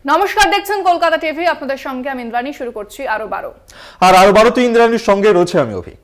নমস্কার, দেখছেন কলকাতা টিভি। আপনাদের সঙ্গে আমি ইন্দ্রাণী। শুরু করছি আরো 12। আর আরো 12তে ইন্দ্রাণীর সঙ্গে রয়েছে আমি অভিক।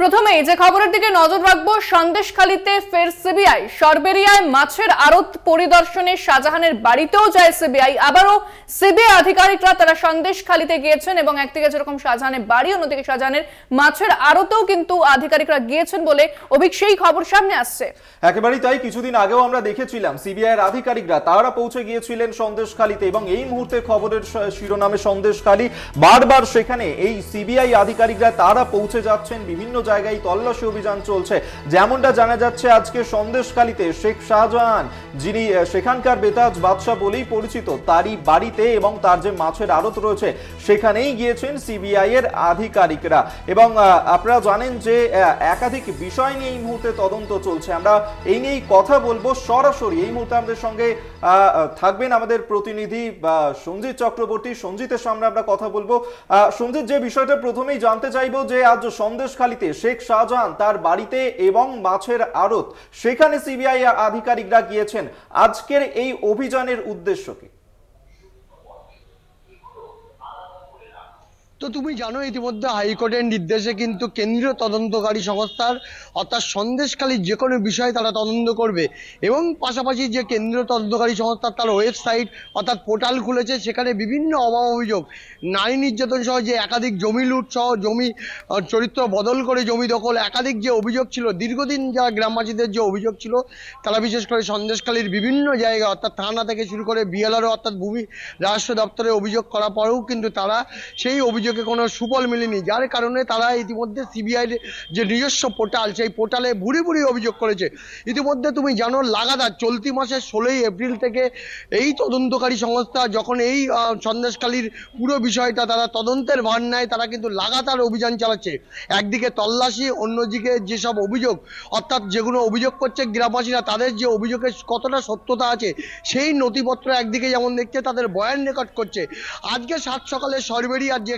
প্রথমেই যে খবরের দিকে নজর রাখবো, সন্দেশখালীতে ফের সিবিআই। সরবেরিয়ায় মাছের আড়ত পরিদর্শনে শাহজাহানের বাড়িতেও যায় সিবিআই। আবারও সিবিআই আধিকারিকরা তারা সন্দেশখালীতে গিয়েছেন এবং একদিকে যেরকম শাহজাহানের বাড়ি, অন্যদিকে শাহজাহানের মাছের আড়তেও কিন্তু আধিকারিকরা গিয়েছেন বলে অভিক সেই খবর সামনে আসছে। একেবারেই তাই। কিছুদিন আগেও আমরা দেখেছিলাম সিবিআই এর আধিকারিকরা তারা পৌঁছে গিয়েছিলেন সন্দেশখালীতে এবং এই মুহূর্তে খবরের শিরোনামে সন্দেশখালী। বারবার সেখানে এই সিবিআই আধিকারিকরা তারা পৌঁছে যাচ্ছেন, বিভিন্ন জায়গায় তল্লাশি অভিযান চলছে। যেমনটা জানা যাচ্ছে, আজকে সন্দেশখালীতে শেখ শাহজাহান, যিনি সেখানকার বেতাজ বাদশা বলেই পরিচিত, তারই বাড়িতে এবং তার যে মাছের আড়ত রয়েছে সেখানেই গিয়েছেন সিবিআই এর আধিকারিকরা। এবং আপনারা জানেন যে একাধিক বিষয় নিয়ে এই মুহূর্তে তদন্ত চলছে। আমরা এই নিয়েই কথা বলবো সরাসরি। এই মুহূর্তে আমাদের সঙ্গে থাকবেন আমাদের প্রতিনিধি সঞ্জিত চক্রবর্তী। সঞ্জিতের সামনে আমরা কথা বলবো। সঞ্জিত, যে বিষয়টা প্রথমেই জানতে চাইবো যে আজ সন্দেশখালীতে শেখ শাহজাহান তার বাড়িতে এবং মাছের আড়ত, সেখানে সিবিআই আধিকারিকরা গিয়েছেন। আজকের এই অভিযানের উদ্দেশ্য কি? তো তুমি জানো, ইতিমধ্যে হাইকোর্টের নির্দেশে কিন্তু কেন্দ্রীয় তদন্তকারী সংস্থার অর্থাৎ সন্দেশখালীর যে কোনো বিষয় তারা তদন্ত করবে এবং পাশাপাশি যে কেন্দ্রীয় তদন্তকারী সংস্থা তার ওয়েবসাইট অর্থাৎ পোর্টাল খুলেছে, সেখানে বিভিন্ন অভাব অভিযোগ, নারী নির্যাতন সহ যে একাধিক জমি লুট সহ জমি চরিত্র বদল করে জমি দখল, একাধিক যে অভিযোগ ছিল দীর্ঘদিন, যারা গ্রামবাসীদের যে অভিযোগ ছিল, তারা বিশেষ করে সন্দেশখালীর বিভিন্ন জায়গা অর্থাৎ থানা থেকে শুরু করে বিএলআরও অর্থাৎ ভূমি রাজস্ব দপ্তরে অভিযোগ করার পরেও কিন্তু তারা সেই অভিযোগে কোনো সুফল মেলেনি, যার কারণে তারা ইতিমধ্যে সিবিআইয়ের যে নিজস্ব পোর্টাল, সেই পোর্টালে ভুরি ভুরি অভিযোগ করেছে। ইতিমধ্যে তুমি জানো, লাগাতার চলতি মাসের 16ই এপ্রিল থেকে এই তদন্তকারী সংস্থা যখন এই সন্দেশখালীর পুরো বিষয়টা তারা তদন্তের ভার নেয়, তারা কিন্তু লাগাতার অভিযান চালাচ্ছে। একদিকে তল্লাশি, অন্যদিকে যেসব অভিযোগ অর্থাৎ যেগুলো অভিযোগ করছে গ্রামবাসীরা, তাদের যে অভিযোগের কতটা সত্যতা আছে সেই নথিপত্র একদিকে যেমন দেখছে, তাদের বয়ান রেকর্ড করছে। আজকে 7 সকালে সরবেরিয়ার যে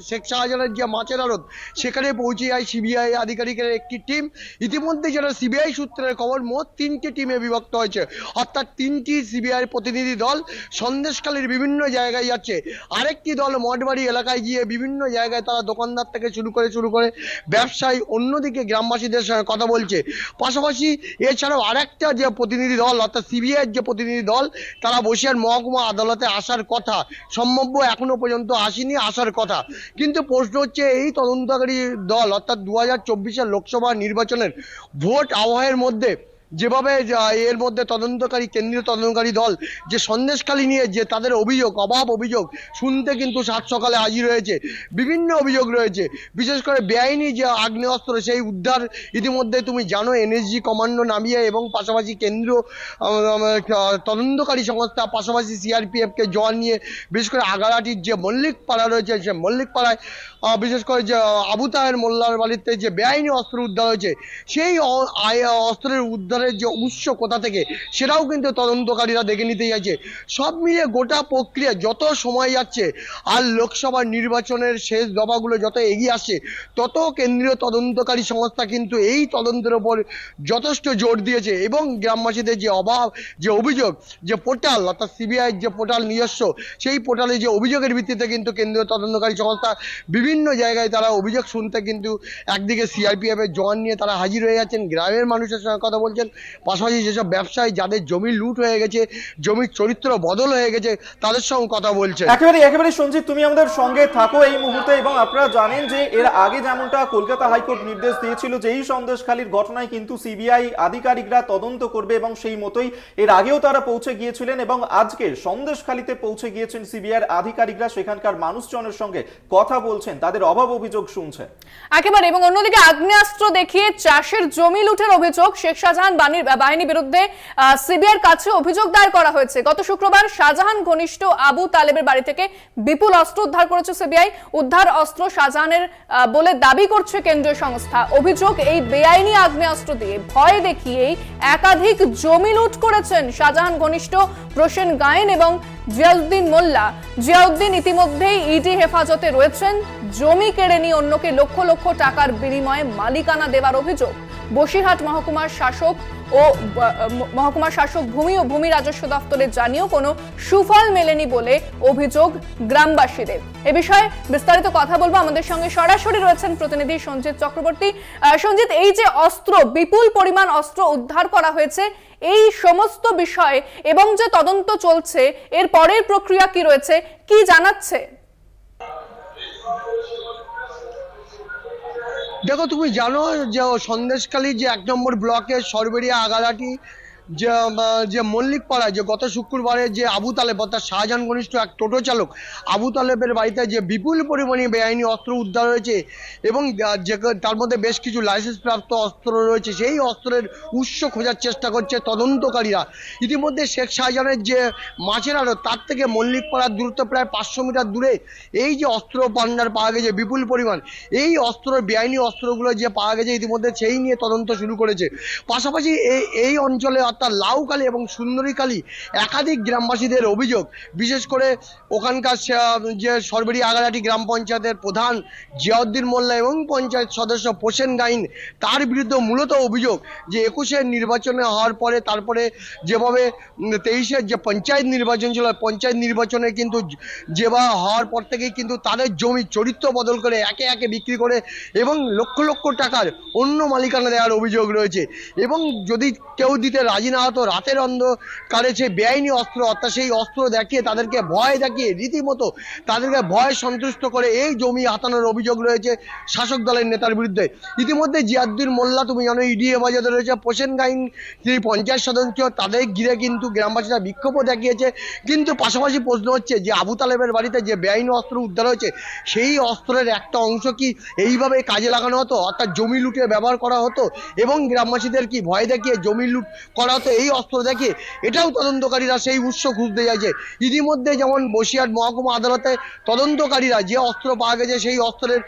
শেখ শাহজাহানের যে মাছের আড়ত, সেখানে পৌঁছে যায় সিবিআই আধিকারিকের একটি টিম। ইতিমধ্যে যারা সিবিআই সূত্রের খবর, মোট 3টি টিমে বিভক্ত হয়েছে, অর্থাৎ 3টি সিবিআই প্রতিনিধি দল সন্দেশখালীর বিভিন্ন জায়গায় যাচ্ছে। আরেকটি দল মঠবাড়ি এলাকায় গিয়ে বিভিন্ন জায়গায় তারা দোকানদার থেকে শুরু করে ব্যবসায়ী, অন্যদিকে গ্রামবাসীদের সঙ্গে কথা বলছে। পাশাপাশি এছাড়াও আরেকটা যে প্রতিনিধি দল অর্থাৎ সিবিআইয়ের যে প্রতিনিধি দল, তারা বসিরহাট মহকুমা আদালতে আসার কথা, সম্ভাব্য এখনো পর্যন্ত আসেনি, আসার কথা। কিন্তু প্রশ্ন হচ্ছে, এই তদন্তকারী দল অর্থাৎ 2024-এর লোকসভা নির্বাচনের ভোট আবহের মধ্যে যেভাবে এর মধ্যে কেন্দ্রীয় তদন্তকারী দল যে সন্দেশখালী নিয়ে যে তাদের অভিযোগ, অভাব অভিযোগ শুনতে কিন্তু 7 সকালে হাজির হয়েছে। বিভিন্ন অভিযোগ রয়েছে, বিশেষ করে বেআইনি যে আগ্নেয়াস্ত্র সেই উদ্ধার। ইতিমধ্যে তুমি জানো, এনএসজি কমান্ডো নামিয়ে এবং পাশাপাশি কেন্দ্রীয় তদন্তকারী সংস্থা, পাশাপাশি সিআরপিএফকে জওয়ান নিয়ে বিশেষ করে আগারাটির যে মল্লিক পাড়া রয়েছে, সে মল্লিক পাড়ায় বিশেষ করে যে আবু তাহের মোল্লার বাড়িতে যে বেআইনি অস্ত্র উদ্ধার হয়েছে, সেই অস্ত্রের উদ্ধারের যে উৎস কোথা থেকে সেটাও কিন্তু তদন্তকারীরা দেখে নিতে যাচ্ছে। সব মিলিয়ে গোটা প্রক্রিয়া যত সময় যাচ্ছে আর লোকসভা নির্বাচনের শেষ দফাগুলো যত এগিয়ে আসছে, তত কেন্দ্রীয় তদন্তকারী সংস্থা কিন্তু এই তদন্তের উপর যথেষ্ট জোর দিয়েছে এবং গ্রামবাসীদের যে অভাব, যে অভিযোগ, যে পোর্টাল অর্থাৎ সিবিআই যে পোর্টাল নিজস্ব, সেই পোর্টালে যে অভিযোগের ভিত্তিতে কিন্তু কেন্দ্রীয় তদন্তকারী সংস্থা বিভিন্ন জায়গায় তারা অভিযোগ শুনতে কিন্তু একদিকে সিআরপিএফ এর জওয়ান নিয়ে তারা হাজির হয়ে যাচ্ছেন, গ্রামের মানুষের সঙ্গে কথা বলছেন। পাশাপাশি যেসব ব্যবসায়ী যাদের জমি লুট হয়ে গেছে, জমির চরিত্র বদল হয়ে গেছে, তাদের সঙ্গে কথা বলছে। একেবারে সঞ্জিত, তুমি আমাদের সঙ্গে থাকো এই মুহূর্তে। এবং আপনারা জানেন যে এর আগে যেমনটা কলকাতা হাইকোর্ট নির্দেশ দিয়েছিল যে এই সন্দেশখালীর ঘটনায় কিন্তু সিবিআই আধিকারিকরা তদন্ত করবে এবং সেই মতোই এর আগেও তারা পৌঁছে গিয়েছিলেন এবং আজকে সন্দেশখালীতে পৌঁছে গিয়েছেন সিবিআই আধিকারিকরা। সেখানকার মানুষজনের সঙ্গে কথা বলছেন, তাদের অভাব অভিযোগ শুনছেন একেবারে। এবং অন্যদিকে আগ্নেয়াস্ত্র দেখিয়ে চাষের জমি লুটের অভিযোগ, শেখ শাহজাহান বাহিনীর বিরুদ্ধে সিবিআইয়ের কাছে অভিযোগ দায়ের করা হয়েছে। গত শুক্রবার শাহজাহান ঘনিষ্ঠ আবু তালেবের বাড়ি থেকে বিপুল অস্ত্র উদ্ধার করেছে সিবিআই। উদ্ধার অস্ত্র শাহজাহানের বলে দাবি করছে কেন্দ্রীয় সংস্থা। অভিযোগ, এই বেআইনি আগ্নেয়াস্ত্র দিয়ে ভয় দেখিয়েই একাধিক জমি লুট করেছেন শাহজাহান ঘনিষ্ঠ প্রসেন গায়েন এবং জিয়াউদ্দিন মোল্লা। জিয়াউদ্দিন ইতিমধ্যেই ইডি হেফাজতে রয়েছেন। জমি কেড়ে নিয়ে অন্যকে লক্ষ লক্ষ টাকার বিনিময়ে মালিকানা দেওয়ার অভিযোগ। বসিরহাট মহকুমার শাসক ও মহকুমা শাসক ভূমি ও ভূমি রাজস্ব দপ্তরে জানিয়েও কোনো সুফল মেলেনি বলে অভিযোগ গ্রামবাসীদের। এ বিষয়ে বিস্তারিত কথা বলবো, আমাদের সঙ্গে সরাসরি রয়েছেন প্রতিনিধি সঞ্জিত চক্রবর্তী। সঞ্জিত, এই যে অস্ত্র, বিপুল পরিমাণ অস্ত্র উদ্ধার করা হয়েছে, এই সমস্ত বিষয় এবং যে তদন্ত চলছে, এর পরের প্রক্রিয়া কি রয়েছে, কি জানাচ্ছে? দেখো, তুমি জানো যে সন্দেশখালী যে 1 নম্বর ব্লকের সরবেরিয়া আগালাটি যে মল্লিকপাড়া, যে গত শুক্রবারে যে আবু তালেব অর্থাৎ শাহজাহান ঘনিষ্ঠ এক টোটো চালক আবু তালেবের বাড়িতে যে বিপুল পরিমাণে বেআইনি অস্ত্র উদ্ধার হয়েছে এবং যে তার মধ্যে বেশ কিছু লাইসেন্স প্রাপ্ত অস্ত্র রয়েছে, সেই অস্ত্রের উৎস খোঁজার চেষ্টা করছে তদন্তকারীরা। ইতিমধ্যে শেখ শাহজাহানের যে মাছের আড়ত, তার থেকে মল্লিকপাড়ার দূরত্ব প্রায় 500 মিটার দূরে এই যে অস্ত্র ভান্ডার পাওয়া গেছে বিপুল পরিমাণ, এই অস্ত্রের বেআইনি অস্ত্রগুলো যে পাওয়া গেছে ইতিমধ্যে সেই নিয়ে তদন্ত শুরু করেছে। পাশাপাশি এই অঞ্চলে অর্থাৎ লাউখালী এবং সুন্দরীখালী একাধিক গ্রামবাসীদের অভিযোগ, বিশেষ করে ওখানকার যে সরবেরি আগালাটি গ্রাম পঞ্চায়েতের প্রধান জিয়াউদ্দিন মোল্লা এবং পঞ্চায়েত সদস্য পোষেন গাইন, তার বিরুদ্ধে মূলত অভিযোগ যে 21-এর নির্বাচনে হওয়ার পরে, তারপরে যেভাবে 23-এর যে পঞ্চায়েত নির্বাচন ছিল, পঞ্চায়েত নির্বাচনে কিন্তু যেভাবে হওয়ার পর থেকেই কিন্তু তাদের জমি চরিত্র বদল করে একে একে বিক্রি করে এবং লক্ষ লক্ষ টাকার অন্য মালিকানা দেওয়ার অভিযোগ রয়েছে। এবং যদি কেউ দিতে রাজি না হতো, রাতের অন্ধকারে সেই বেআইনি অস্ত্র অর্থাৎ সেই অস্ত্র দেখিয়ে তাদেরকে ভয় দেখিয়ে রীতিমতো তাদেরকে ভয় সন্তুষ্ট করে এই জমি হাতানোর অভিযোগ রয়েছে শাসক দলের নেতার বিরুদ্ধে। ইতিমধ্যে জিয়াউদ্দিন মোল্লা, তুমি জানো, ইডি হেফাজতে রয়েছে। পোষেন গাইন যিনি পঞ্চায়েত সদস্য, তাদের ঘিরে কিন্তু গ্রামবাসীরা বিক্ষোভও দেখিয়েছে। কিন্তু পাশাপাশি প্রশ্ন হচ্ছে যে আবু তালেবের বাড়িতে যে বেআইনি অস্ত্র উদ্ধার হয়েছে, সেই অস্ত্রের একটা অংশ কি এইভাবে কাজে লাগানো হতো, অর্থাৎ জমি লুটে ব্যবহার করা হতো এবং গ্রামবাসীদের কি ভয় দেখিয়ে জমি লুট করা হতো এই অস্ত্র দেখে? এটাও তদন্তকারীরা সেই উৎস খুঁজতে যাচ্ছে। ইতিমধ্যে যেমন বসিরহাট মহকুমা আদালতে তদন্তকারীরা যে অস্ত্র পাওয়া গেছে সেই অস্ত্রের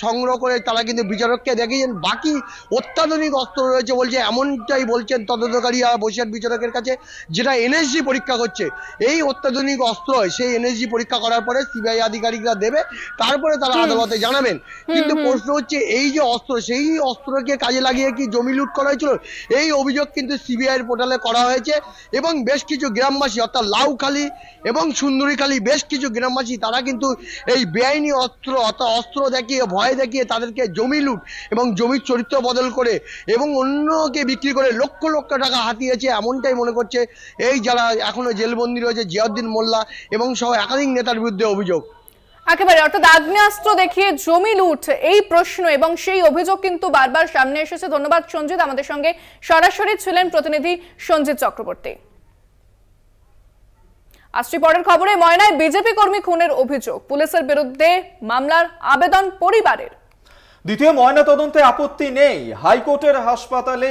সংগ্রহ করে তারা কিন্তু বিচারককে দেখিয়েছেন। বাকি অত্যাধুনিক অস্ত্র রয়েছে বলছে, এমনটাই বলছেন তদন্তকারীরা বসিরহাট বিচারকের কাছে, যেটা এনএসজি পরীক্ষা করছে। এই অত্যাধুনিক অস্ত্র সেই এনএসজি পরীক্ষা করার পরে সিবিআই আধিকারিকরা দেবে, তারপরে তারা আদালতে জানাবেন। কিন্তু প্রশ্ন হচ্ছে এই যে অস্ত্র, সেই অস্ত্রকে কাজে লাগিয়ে কি জমি লুট করা হয়েছিল? এই অভিযোগ কিন্তু সিবিআই পোর্টালে করা হয়েছে এবং বেশ কিছু গ্রামবাসী অর্থাৎ লাউখালী এবং সুন্দরীখালী বেশ কিছু গ্রামবাসী তারা কিন্তু এই বেআইনি অস্ত্র অর্থাৎ অস্ত্র দেখিয়ে ভয় দেখিয়ে তাদেরকে জমি লুট এবং জমির চরিত্র বদল করে এবং অন্যকে বিক্রি করে লক্ষ লক্ষ টাকা হাতিয়েছে, এমনটাই মনে করছে এই যারা এখনো জেলবন্দি রয়েছে জিয়াউদ্দিন মোল্লা এবং সহ একাধিক নেতার বিরুদ্ধে অভিযোগ। একেবারে, অর্থাৎ আগ্নেয়াস্ত্র দেখিয়ে জমি লুট, এই প্রশ্ন এবং সেই অভিযোগ কিন্তু বারবার সামনে এসেছে। ধন্যবাদ সঞ্জিত, আমাদের সঙ্গে সরাসরি ছিলেন প্রতিনিধি সঞ্জিত চক্রবর্তী। আসছি পরের খবরে। ময়নায় বিজেপি কর্মী খুনের অভিযোগ, পুলিশের বিরুদ্ধে মামলার আবেদন পরিবারের। দ্বিতীয় ময়না তদন্তে আপত্তি নেই হাইকোর্টের, হাসপাতালে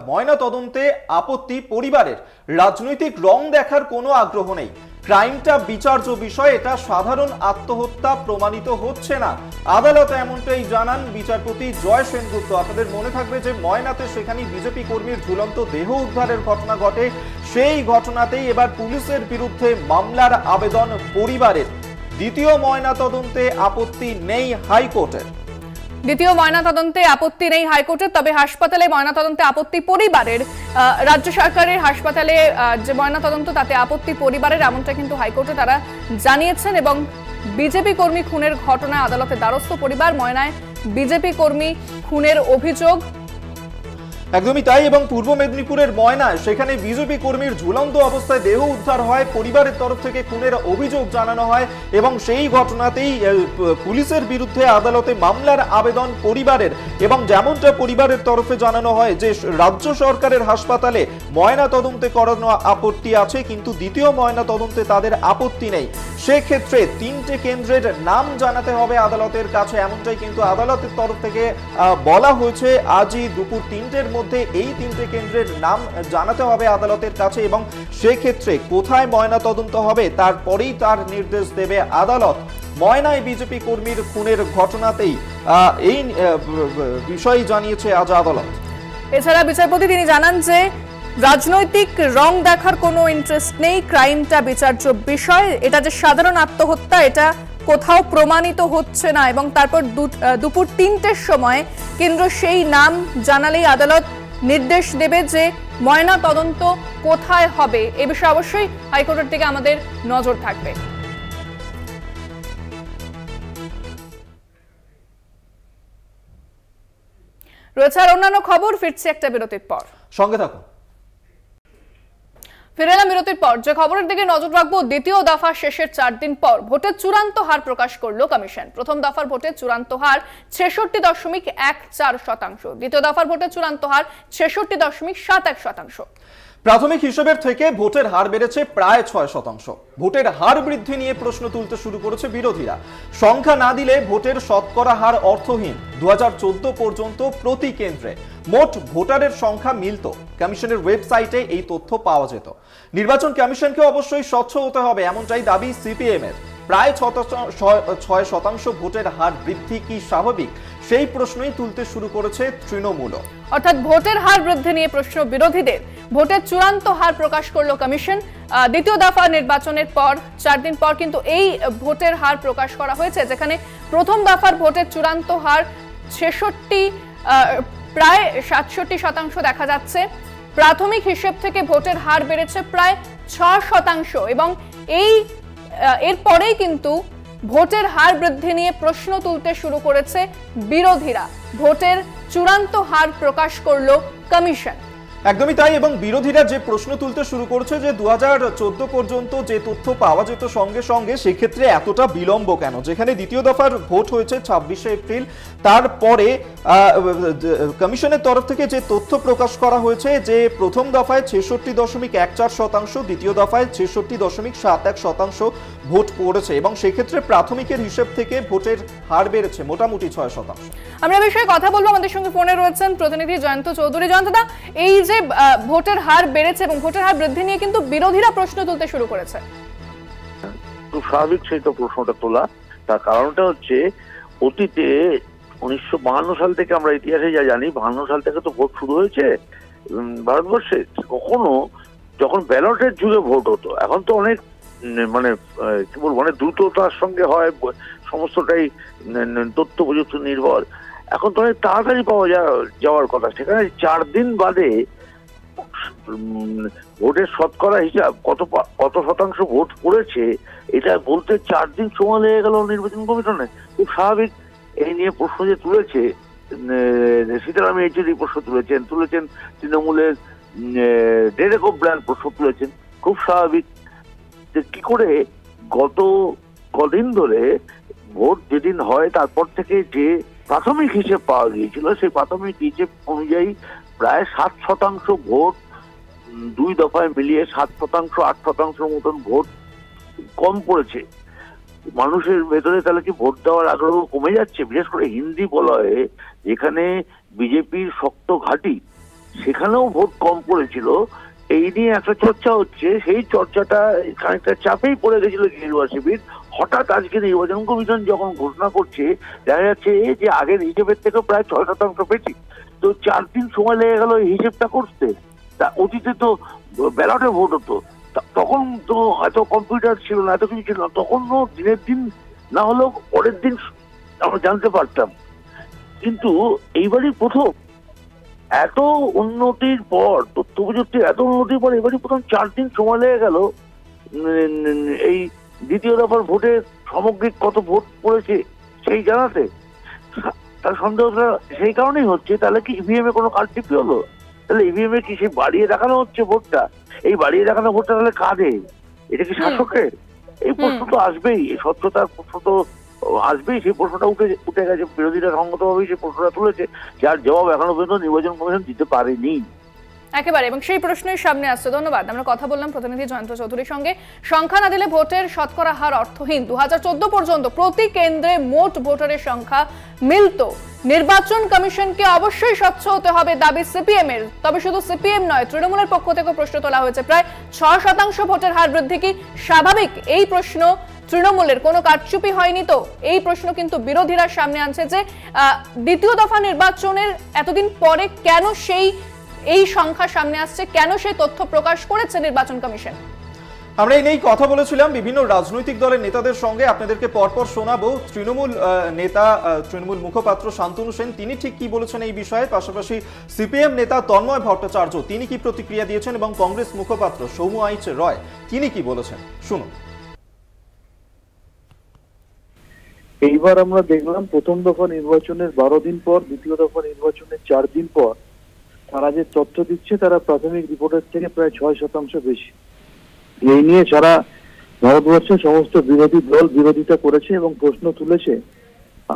ময়না তদন্তে আপত্তি পরিবারের। রাজনৈতিক রং দেখার কোনো আগ্রহ নেই, ক্রাইমটা বিচার্য বিষয়, এটা সাধারণ আত্মহত্যা প্রমাণিত হচ্ছে না। আদালতে এমনটাই জানান বিচারপতি জয় সেনগুপ্ত। আপনাদের মনে থাকবে যে ময়নাতে সেখানে বিজেপি কর্মীর ঝুলন্ত দেহ উদ্ধারের ঘটনা ঘটে, সেই ঘটনাতেই এবার পুলিশের বিরুদ্ধে মামলার আবেদন পরিবারের। দ্বিতীয় ময়না তদন্তে আপত্তি নেই হাইকোর্টের। দ্বিতীয় ময়নাতদন্তে আপত্তি নেই হাইকোর্টের, তবে হাসপাতালে ময়নাতদন্তে আপত্তি পরিবারের। রাজ্য সরকারের হাসপাতালে যে ময়নাতদন্ত, তাতে আপত্তি পরিবারের, এমনটা কিন্তু হাইকোর্টে তারা জানিয়েছেন। এবং বিজেপি কর্মী খুনের ঘটনায় আদালতে দ্বারস্থ পরিবার। ময়নায় বিজেপি কর্মী খুনের অভিযোগ। একদমই তাই। এবং পূর্ব মেদিনীপুরের ময়নায় সেখানে বিজেপি কর্মীর ঝুলন্ত অবস্থায় দেহ উদ্ধার হয়, পরিবারের তরফ থেকে খুনের অভিযোগ জানানো হয় এবং সেই ঘটনাতেই পুলিশের বিরুদ্ধে আদালতে মামলার আবেদন পরিবারের। এবং যেমনটা পরিবারের তরফে জানানো হয় যে রাজ্য সরকারের হাসপাতালে ময়না তদন্তে করানো আপত্তি আছে, কিন্তু দ্বিতীয় ময়না তদন্তে তাদের আপত্তি নেই। সেক্ষেত্রে 3টে কেন্দ্রের নাম জানাতে হবে আদালতের কাছে, এমনটাই কিন্তু আদালতের তরফ থেকে বলা হয়েছে। আজই দুপুর 3টের মধ্যে এই 3টে কেন্দ্রের নাম জানাতে হবে আদালতের কাছে এবং সেক্ষেত্রে কোথায় ময়না তদন্ত হবে তারপরেই তার নির্দেশ দেবে আদালত। ময়নায় বিজেপি কর্মীর খুনের ঘটনাতেই এই বিষয় জানিয়েছে আজ আদালত। এছাড়া বিচারপতি তিনি জানান যে রাজনৈতিক রং দেখার কোনো ইন্টারেস্ট নেই, ক্রাইমটা বিচার্য বিষয়, এটা যে সাধারণ আত্মহত্যা এটা কোথাও প্রমাণিত হচ্ছে না। এবং তারপর দুপুর 3টের সময় কেন্দ্র সেই নাম জানালেই আদালত নির্দেশ দেবে যে ময়না তদন্ত কোথায় হবে এ বিষয়ে অবশ্যই হাইকোর্টের থেকে আমাদের নজর থাকবে। রয়েছে আর অন্যান্য খবর, ফিরছে একটা বিরতির পর, সঙ্গে থাকুন। ফিরে এলাম বিরতির পর। যে খবরের দিকে নজর রাখবো, দ্বিতীয় দফা শেষের 4 দিন পর ভোটের চূড়ান্ত হার প্রকাশ করলো কমিশন। প্রথম দফার ভোটের চূড়ান্ত হার 66.14%, দ্বিতীয় দফার ভোটের চূড়ান্ত হার 66.71%। প্রাথমিক হিসেবের থেকে ভোটের হার বেড়েছে প্রায় 6%। ভোটের হার বৃদ্ধি নিয়ে প্রশ্ন তুলতে শুরু করেছে বিরোধীরা। সংখ্যা না দিলে ভোটের শতকরা হার অর্থহীন। 2014 পর্যন্ত প্রতি কেন্দ্রে মোট ভোটারের সংখ্যা মিলত। কমিশনের ওয়েবসাইটে এই তথ্য পাওয়া যেত। নির্বাচন কমিশনকে অবশ্যই স্বচ্ছ হতে হবে, এমনটাই দাবি সিপিএম এর। প্রায় 6% ভোটের হার বৃদ্ধি কি স্বাভাবিক, সেই প্রশ্নই তুলতে শুরু করেছে তৃণমূল। অর্থাৎ ভোটের হার বৃদ্ধি নিয়ে প্রশ্ন বিরোধীদের। ভোটের চূড়ান্ত হার প্রকাশ করলো কমিশন। দ্বিতীয় দফা নির্বাচনের পর 4 দিন পর কিন্তু এই ভোটের হার প্রকাশ করা হয়েছে, যেখানে প্রথম দফার ভোটের চূড়ান্ত হার প্রায় 67% দেখা যাচ্ছে। প্রাথমিক হিসেব থেকে ভোটের হার বেড়েছে প্রায় 6% এবং এরপরেই কিন্তু ভোটের হার বৃদ্ধি নিয়ে প্রশ্ন তুলতে শুরু করেছে বিরোধীরা। ভোটের চূড়ান্ত হার প্রকাশ করলো কমিশন। একদমই তাই, এবং বিরোধীরা যে প্রশ্ন তুলতে শুরু করেছে যে 2014 পর্যন্ত যে তথ্য পাওয়া যেত সঙ্গে সঙ্গে, সেক্ষেত্রে এতটা বিলম্ব কেন? যেখানে দ্বিতীয় দফার ভোট হয়েছে 26শে এপ্রিল, তারপরে কমিশনের তরফ থেকে যে তথ্য প্রকাশ করা হয়েছে যে প্রথম দফায় 66.14%, দ্বিতীয় দফায় 66.71% ভোট পড়েছে, এবং সেক্ষেত্রে প্রাথমিকের হিসেব থেকে ভোটের হার বেড়েছে মোটামুটি 6%। আমরা বিষয়ে কথা বলবো, আমাদের সঙ্গে ফোনে রয়েছেন প্রতিনিধি জয়ন্ত চৌধুরী। জয়ন্তদা, এই যে ভোটের হার বেড়েছে এবং ভোটের হার বৃদ্ধি নিয়ে কিন্তু বিরোধীরা প্রশ্ন তুলতে শুরু করেছে। খুব স্বাভাবিক সেই তো প্রশ্নটা তোলা। তার কারণটা হচ্ছে অতীতে 1952 সাল থেকে আমরা ইতিহাসে যা জানি, 52 সাল থেকে তো ভোট শুরু হয়েছে ভারতবর্ষে। কখনো যখন ব্যালটের যুগে ভোট হতো, এখন তো অনেক কি বলবো, অনেক দ্রুততার সঙ্গে হয়, সমস্তটাই তথ্য প্রযুক্তি নির্ভর। এখন তো অনেক তাড়াতাড়ি পাওয়া যাওয়ার কথা। সেখানে 4 দিন বাদে ভোটের শতকরা হিসাব কত শতাংশ ভোট পড়েছে এটা বলতে 4 দিন সময় লেগে গেল নির্বাচন কমিশনে। খুব স্বাভাবিক। এই নিয়ে প্রশ্ন যে তুলেছে সীতারাম ইয়েচুরি প্রশ্ন তুলেছেন তৃণমূলের ডেরেক ওব্রায়েন প্রশ্ন তুলেছেন। খুব স্বাভাবিক যে কি করে গত কদিন ধরে ভোট যেদিন হয় তারপর থেকে যে প্রাথমিক হিসেব পাওয়া গিয়েছিল, সেই প্রাথমিক হিসেব অনুযায়ী প্রায় 7% ভোট, 2 দফায় মিলিয়ে 7%, 8% মতন ভোট কম পড়েছে। মানুষের ভেতরে তাহলে কি ভোট দেওয়ার আগ্রহ কমে যাচ্ছে? বিশেষ করে হিন্দি বলয়ে, যেখানে বিজেপির শক্ত ঘাঁটি, সেখানেও ভোট কম পড়েছিল। এই নিয়ে একটা চর্চা হচ্ছে, সেই চর্চাটা খানিকটা চাপেই পড়ে গেছিল গেরুয়া শিবির। হঠাৎ আজকে নির্বাচন কমিশন যখন ঘোষণা করছে, দেখা যাচ্ছে যে আগের হিসেবের থেকে প্রায় 6% বেশি। তো 4 দিন সময় লেগে গেল এই হিসেবটা করতে। তা অতীতে তো ব্যালটে ভোট হতো, তখন তো এত কম্পিউটার ছিল না, এত কিছু ছিল না। তখনও দিনের দিন না হলেও পরের দিন আমরা জানতে পারতাম। কিন্তু এইবারই প্রথম এত উন্নতির পর, তথ্য প্রযুক্তির এত উন্নতির পর এবারই প্রথম 4 দিন সময় লেগে গেল এই দ্বিতীয় দফার ভোটে সামগ্রিক কত ভোট পড়েছে সেই জানাতে। তার সন্দেহটা সেই কারণেই হচ্ছে, তাহলে কি ইভিএম এ কোনো কারচুপি হলো? তাহলে ইভিএম এ কি সেই বাড়িয়ে দেখানো হচ্ছে ভোটটা? এই বাড়িয়ে দেখানো ভোটটা তাহলে কাদের? এটা কি শাসকের? এই প্রশ্ন তো আসবেই, এই স্বচ্ছতার প্রশ্ন তো আসবেই। সেই প্রশ্নটা উঠে গেছে, বিরোধীরা সঙ্গতভাবেই সেই প্রশ্নটা তুলেছে, যার জবাব এখনো পর্যন্ত নির্বাচন কমিশন দিতে পারেনি একেবারে, এবং সেই প্রশ্নের সামনে আসছে। ধন্যবাদ। আমরা কথা বললাম প্রতিনিধি জয়ন্ত চৌধুরীর সঙ্গে। সংখ্যা না দিলে ভোটের শতকরা হার অর্থহীন। 2014 পর্যন্ত প্রতি কেন্দ্রে মোট ভোটারের সংখ্যা মিলত। নির্বাচন কমিশনকে অবশ্যই স্বচ্ছ হতে হবে দাবি সিপিএম এর। তবে শুধু সিপিএম নয়, তৃণমূলের পক্ষ থেকে প্রশ্ন তোলা হয়েছে, প্রায় 6% ভোটের হার বৃদ্ধি কি স্বাভাবিক? এই প্রশ্ন তৃণমূলের, কোনো কারচুপি হয়নি তো? এই প্রশ্ন কিন্তু বিরোধীরা সামনে আনছে যে দ্বিতীয় দফা নির্বাচনের এতদিন পরে কেন এই সংখ্যা সামনে আসছে, কেন সেই তথ্য প্রকাশ করেছে নির্বাচন কমিশন? আমরা এই নিয়েই কথা বলেছিলাম বিভিন্ন রাজনৈতিক দলের নেতাদের সঙ্গে। আপনাদেরকে পরপর শোনাবো তৃণমূল নেতা, তৃণমূল মুখপাত্র শান্তনু সেন তিনি ঠিক কি বলেছেন এই বিষয়ে, পাশাপাশি সিপিএম নেতা তন্ময় ভট্টাচার্য তিনি কি প্রতিক্রিয়া দিয়েছেন, এবং কংগ্রেস মুখপাত্র সৌম্য আইচ রয় তিনি কি বলেছেন শুনুন। এইবার আমরা দেখলাম প্রথম দফা নির্বাচনের 12 দিন পর, দ্বিতীয় দফা নির্বাচনের 4 দিন পর তারা যে তথ্য দিচ্ছে তারা প্রাথমিক রিপোর্টের থেকে প্রায় 6% বেশি। এই নিয়ে সারা ভারতবর্ষের সমস্ত বিরোধী দল বিরোধিতা করেছে এবং প্রশ্ন তুলেছে।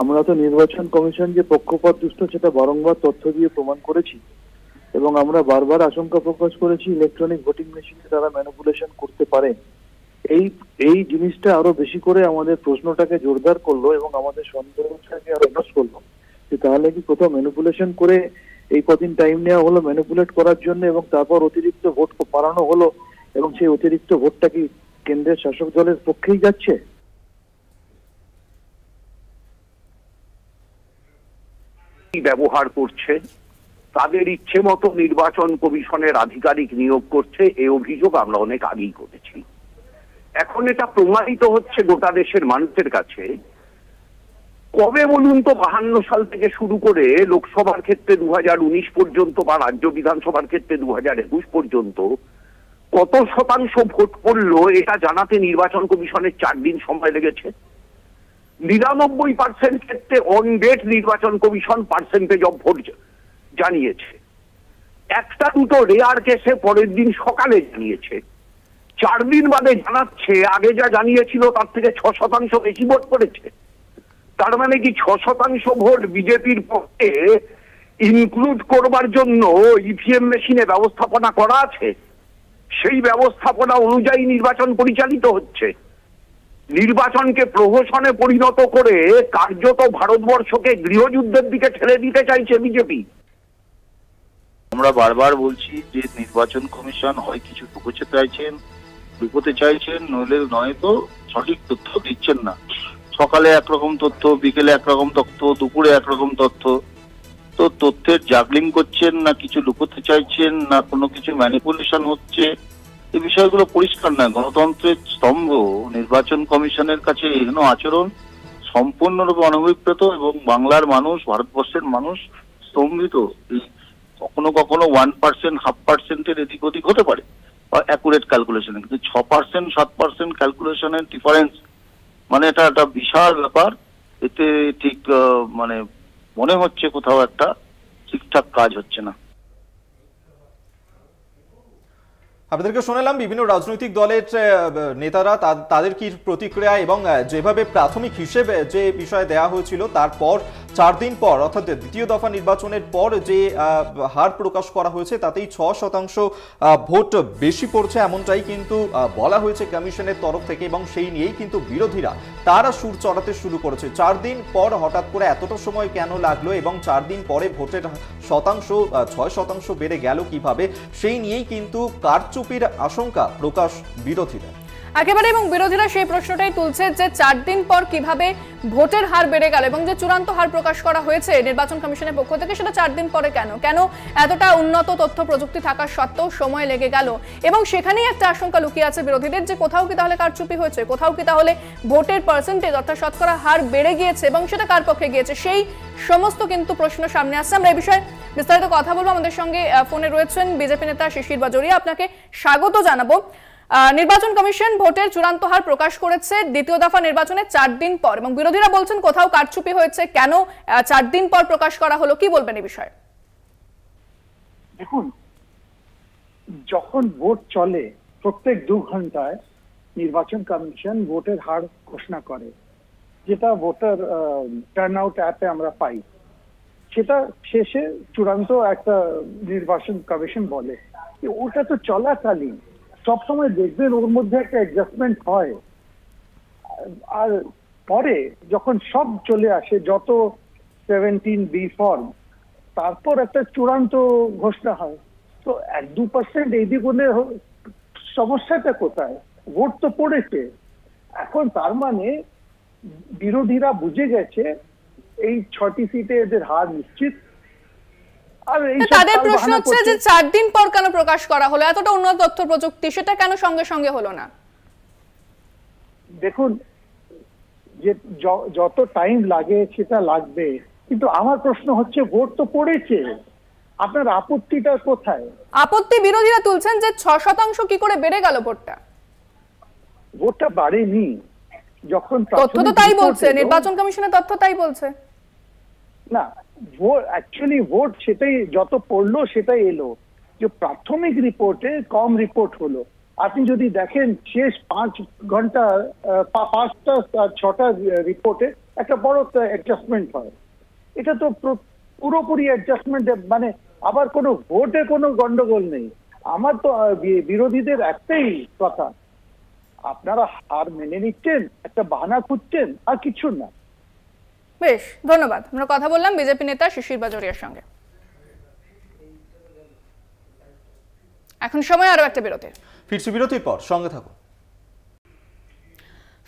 আমরা তো নির্বাচন কমিশন যে পক্ষপাত দুষ্ট সেটা বারংবার তথ্য দিয়ে প্রমাণ করেছি এবং আমরা বারবার আশঙ্কা প্রকাশ করেছি ইলেকট্রনিক ভোটিং মেশিনে তারা ম্যানিপুলেশন করতে পারে। এই জিনিসটা আরো বেশি করে আমাদের প্রশ্নটাকে জোরদার করলো এবং আমাদের সন্দেহটাকে আরো এনহান্স করলো যে তাহলে কি কোথাও ম্যানিপুলেশন করে এই কদিন টাইম নেওয়া হলো ম্যানিপুলেট করার জন্য এবং তারপর অতিরিক্ত ভোট বাড়ানো হলো এবং সেই অতিরিক্ত ভোটটা কি কেন্দ্রের শাসক দলের পক্ষেই যাচ্ছে? ব্যবহার করছে, তাদের ইচ্ছে মতো নির্বাচন কমিশনের আধিকারিক নিয়োগ করছে, এই অভিযোগ আমরা অনেক আগেই করেছি। এখন এটা প্রমাণিত হচ্ছে গোটা দেশের মানুষের কাছে। কবে বলুন তো 52 সাল থেকে শুরু করে লোকসভার ক্ষেত্রে 2019 পর্যন্ত বা রাজ্য বিধানসভার ক্ষেত্রে 2021 পর্যন্ত কত শতাংশ ভোট পড়লো এটা জানাতে নির্বাচন কমিশনের 4 দিন সময় লেগেছে। 99% ক্ষেত্রে অন ডেট নির্বাচন কমিশন পার্সেন্টেজ অফ ভোট জানিয়েছে। একটা দুটো রেয়ার কেসে পরের দিন সকালে জানিয়েছে। 4 দিন বাদে জানাচ্ছে আগে যা জানিয়েছিল তার থেকে 6% বেশি ভোট পড়েছে। তার মানে কি 6% ভোট বিজেপির পক্ষে ইনক্লুড করবার জন্য ইভিএম মেশিনে ব্যবস্থাপনা করা আছে, সেই ব্যবস্থাপনা অনুযায়ী নির্বাচন পরিচালিত হচ্ছে। নির্বাচনকে প্রহসনে পরিণত করে কার্যত ভারতবর্ষকে গৃহযুদ্ধের দিকে ঠেলে দিতে চাইছে বিজেপি। আমরা বারবার বলছি যে নির্বাচন কমিশন হয় কিছু লুকোতে চাইছেন, নয় তো সঠিক তথ্য দিচ্ছেন না। সকালে একরকম তথ্য, বিকেলে একরকম তথ্য, দুপুরে একরকম তথ্য। তো তথ্যের জাগলিং করছেন না কিছু লুকোতে চাইছেন না কোনো কিছু ম্যানিপুলেশন হচ্ছে, এই বিষয়গুলো পরিষ্কার নয়। গণতন্ত্রের স্তম্ভ নির্বাচন কমিশনের কাছে এহেন আচরণ সম্পূর্ণরূপে অনভিপ্রেত এবং বাংলার মানুষ, ভারতবর্ষের মানুষ স্তম্ভিত। কখনো কখনো 1% 0.5% এদিক ওদিক হতে পারে বা অ্যাকুরেট ক্যালকুলেশনে, কিন্তু 6% 7% ক্যালকুলেশনের ডিফারেন্স মানে এটা একটা বিশাল ব্যাপার। এতে ঠিক মানে মনে হচ্ছে কোথাও একটা ঠিকঠাক কাজ হচ্ছে না। আপনাদেরকে শোনালাম বিভিন্ন রাজনৈতিক দলের নেতারা তাদের কি প্রতিক্রিয়া, এবং যেভাবে প্রাথমিক হিসেবে যে বিষয় দেয়া হয়েছিল তারপর 4 দিন পর অর্থাৎ দ্বিতীয় দফা নির্বাচনের পর যে হার প্রকাশ করা হয়েছে তাতেই 6% ভোট বেশি পড়ছে এমনটাই কিন্তু বলা হয়েছে কমিশনের তরফ থেকে, এবং সেই নিয়েই কিন্তু বিরোধীরা তারা সুর চড়াতে শুরু করেছে। 4 দিন পর হঠাৎ করে এতটা সময় কেন লাগলো এবং 4 দিন পরে ভোটের শতাংশ 6% বেড়ে গেল কিভাবে, সেই নিয়েই কিন্তু কারচুপির আশঙ্কা প্রকাশ বিরোধীরা একেবারে। এবং বিরোধীরা সেই প্রশ্নটাই তুলছে যে 4 দিন পর কিভাবে ভোটের হার বেড়ে গেল এবং যে চূড়ান্ত হার প্রকাশ করা হয়েছে নির্বাচন কমিশনের পক্ষ থেকে সেটা 4 দিন পরে কেন এতটা উন্নত তথ্য প্রযুক্তি থাকা সত্ত্বেও সময় লেগে গেল। এবং সেখানেই একটা আশঙ্কা লুকিয়ে আছে বিরোধীদের যে কোথাও কি তাহলে কারচুপি হয়েছে, কোথাও কি তাহলে ভোটের পার্সেন্টেজ অর্থাৎ শতকরা হার বেড়ে গিয়েছে এবং সেটা কার পক্ষে গিয়েছে, সেই সমস্ত কিন্তু প্রশ্ন সামনে আসছে। আমরা এই বিষয়ে বিস্তারিত কথা বলবো। আমাদের সঙ্গে ফোনে রয়েছেন বিজেপি নেতা শিশির বাজোরিয়া, আপনাকে স্বাগত জানাবো। নির্বাচন কমিশন ভোটের চূড়ান্ত হার প্রকাশ করেছে দ্বিতীয় দফা নির্বাচনে 4 দিন পর, এবং বিরোধীরা বলছেন কোথাও কারচুপি হয়েছে, কেন 4 দিন পর প্রকাশ করা হলো, কি বলবেন এই বিষয়ে? দেখুন, যখন ভোট চলে প্রত্যেক 2 ঘন্টায় নির্বাচন কমিশন ভোটের হার ঘোষণা করে, যেটা ভোটার টার্ন আউট অ্যাপে আমরা পাই, সেটা শেষে চূড়ান্ত একটা নির্বাচন কমিশন বলে। ওটা তো চলাকালীন সবসময় দেখবেন ওর মধ্যে একটা অ্যাডজাস্টমেন্ট হয়, আর পরে যখন সব চলে আসে যত 17B ফর্ম, তারপর একটা চূড়ান্ত ঘোষণা হয়। তো 1-2% এইদিক হলে সমস্যাটা কোথায়? ভোট তো পড়েছে। এখন তার মানে বিরোধীরা বুঝে গেছে এই 6টি সিটে এদের হার নিশ্চিত। তাদের প্রশ্ন হচ্ছে যে 4 দিন পর কেন প্রকাশ করা হলো, এতটা উন্নত তথ্য প্রযুক্তি সেটা কেন সঙ্গে সঙ্গে হলো না? দেখুন, যে যত টাইম লাগে সেটা লাগবে, কিন্তু আমার প্রশ্ন হচ্ছে ভোট তো পড়েছে, আপনার আপত্তিটা কোথায়? আপত্তি বিরোধীরা তুলছেন যে 6% কি করে বেড়ে গেল ভোটটা? ভোটটা বাড়েনি। যখন তথ্য তো তাই বলছে, নির্বাচন কমিশনের তথ্য তাই বলছে। না, ভোট অ্যাকচুয়ালি ভোট সেটাই যত পড়লো সেটাই এলো, যে প্রাথমিক রিপোর্টে কম রিপোর্ট হলো। আপনি যদি দেখেন শেষ 5 ঘন্টা 5টা 6টা রিপোর্টে একটা বড় অ্যাডজাস্টমেন্ট হয়। এটা তো পুরোপুরি অ্যাডজাস্টমেন্ট, মানে আবার কোনো ভোটে কোনো গন্ডগোল নেই। আমার তো বিরোধীদের একটাই কথা, আপনারা হার মেনে নিচ্ছেন, একটা বাহানা খুঁজছেন, আর কিছু না। বেশ, ধন্যবাদ। আমরা কথা বললাম বিজেপি নেতা শিশির বাজোরিয়ার সঙ্গে। এখন সময় আরো একটা বিরতির। ফিরছি বিরতির পর, সঙ্গে থাকুন।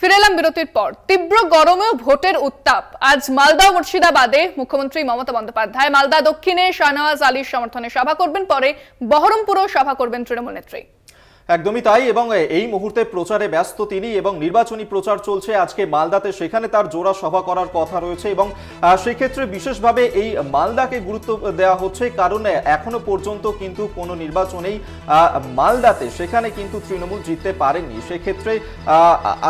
ফিরে এলাম বিরতির পর। তীব্র গরমেও ভোটের উত্তাপ। আজ মালদা ও মুর্শিদাবাদে মুখ্যমন্ত্রী মমতা বন্দ্যোপাধ্যায় মালদা দক্ষিণে শাহনওয়াজ আলীর সমর্থনে সভা করবেন, পরে বহরমপুরেও সভা করবেন তৃণমূল নেত্রী। একদমই তাই, এবং এই মুহূর্তে প্রচারে ব্যস্ত তিনি, এবং নির্বাচনী প্রচার চলছে আজকে মালদাতে, সেখানে তার জোড়া সভা করার কথা রয়েছে। এবং সেক্ষেত্রে বিশেষভাবে এই মালদাকে গুরুত্ব দেওয়া হচ্ছে, কারণ এখনো পর্যন্ত কিন্তু কোনো নির্বাচনেই মালদাতে সেখানে কিন্তু তৃণমূল জিততে পারেননি। সেক্ষেত্রে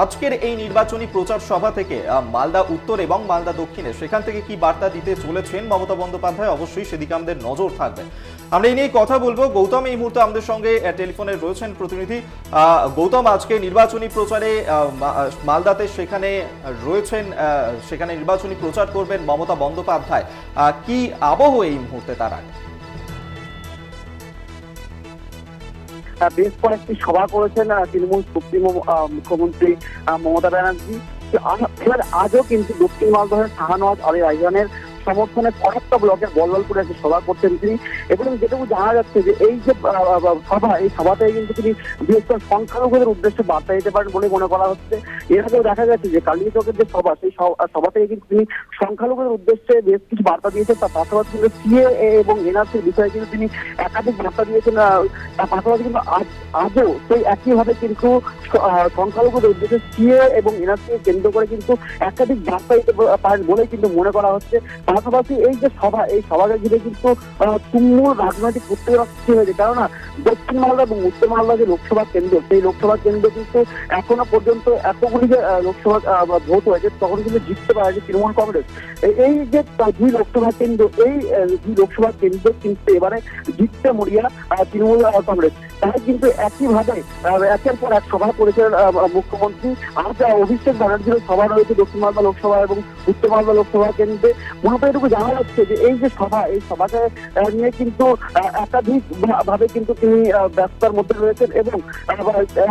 আজকের এই নির্বাচনী প্রচার সভা থেকে মালদা উত্তর এবং মালদা দক্ষিণে সেখান থেকে কি বার্তা দিতে চলেছেন মমতা বন্দ্যোপাধ্যায়, অবশ্যই সেদিকে আমাদের নজর থাকবে। আমরা এই নিয়ে কথা বলবো। গৌতম এই মুহূর্তে আমাদের সঙ্গে টেলিফোনে রয়েছেন প্রতিনিধি। গৌতম, আজকে নির্বাচনী প্রচারে মালদাতে সেখানে রয়েছেন, সেখানে নির্বাচনী প্রচার করবেন মমতা বন্দ্যোপাধ্যায়, কি আবহ এই মুহূর্তে তার আগে? বেশ কয়েকটি সভা করেছেন তৃণমূল সুপ্রিমো মুখ্যমন্ত্রী মমতা ব্যানার্জি। আজও কিন্তু দক্ষিণ মালদহের শাহনওয়াজ আলী রাইজানের সমর্থনে কয়েকটা ব্লকের বল্লভপুরে একটি সভা করছেন তিনি। এবং যেটুকু জানা যাচ্ছে যে এই যে সভা, এই সভাতে কিন্তু তিনি বিশেষ করে সংখ্যালঘুদের উদ্দেশ্যে বার্তা দিতে পারেন বলে মনে করা হচ্ছে। এর আগেও দেখা যাচ্ছে যে কালিয়াচকের যে সভা, সেই সভা থেকে কিন্তু তিনি সংখ্যালঘুদের উদ্দেশ্যে বেশ কিছু বার্তা দিয়েছেন। তার পাশাপাশি কিন্তু সিএএ এবং এনআরসির বিষয়ে কিন্তু তিনি একাধিক বার্তা দিয়েছেন। তার পাশাপাশি কিন্তু আজও সেই একইভাবে কিন্তু সংখ্যালঘুদের উদ্দেশ্যে সিএএ এবং এনআরসি কেন্দ্র করে কিন্তু একাধিক বার্তা দিতে পারেন বলেই কিন্তু মনে করা হচ্ছে। পাশাপাশি এই যে সভা, এই সভাকে ঘিরে কিন্তু তুমুল রাজনৈতিক উত্তেজনা সৃষ্টি হয়েছে, কেননা দক্ষিণ মালদা এবং উত্তর মালদা যে লোকসভা কেন্দ্র, সেই লোকসভা কেন্দ্র কিন্তু এখনো পর্যন্ত এতগুলি যে লোকসভা ভোট হয়েছে তখন কিন্তু জিততে পারেছে তৃণমূল কংগ্রেস। এই যে দুই লোকসভা কেন্দ্র, এই দুই লোকসভা কেন্দ্র কিন্তু এবারে জিততে মরিয়া তৃণমূল কংগ্রেস। তাই কিন্তু একইভাবে একের পর এক সভা করেছেন মুখ্যমন্ত্রী। আজ অভিষেক ব্যানার্জির সভা রয়েছে দক্ষিণ মালদা লোকসভা এবং উত্তর মালদা লোকসভা কেন্দ্রে। মূলত এটুকু জানা যাচ্ছে যে এই যে সভা, এই সভাকে নিয়ে কিন্তু একাধিক ভাবে কিন্তু তিনি ব্যস্ততার মধ্যে রয়েছেন। এবং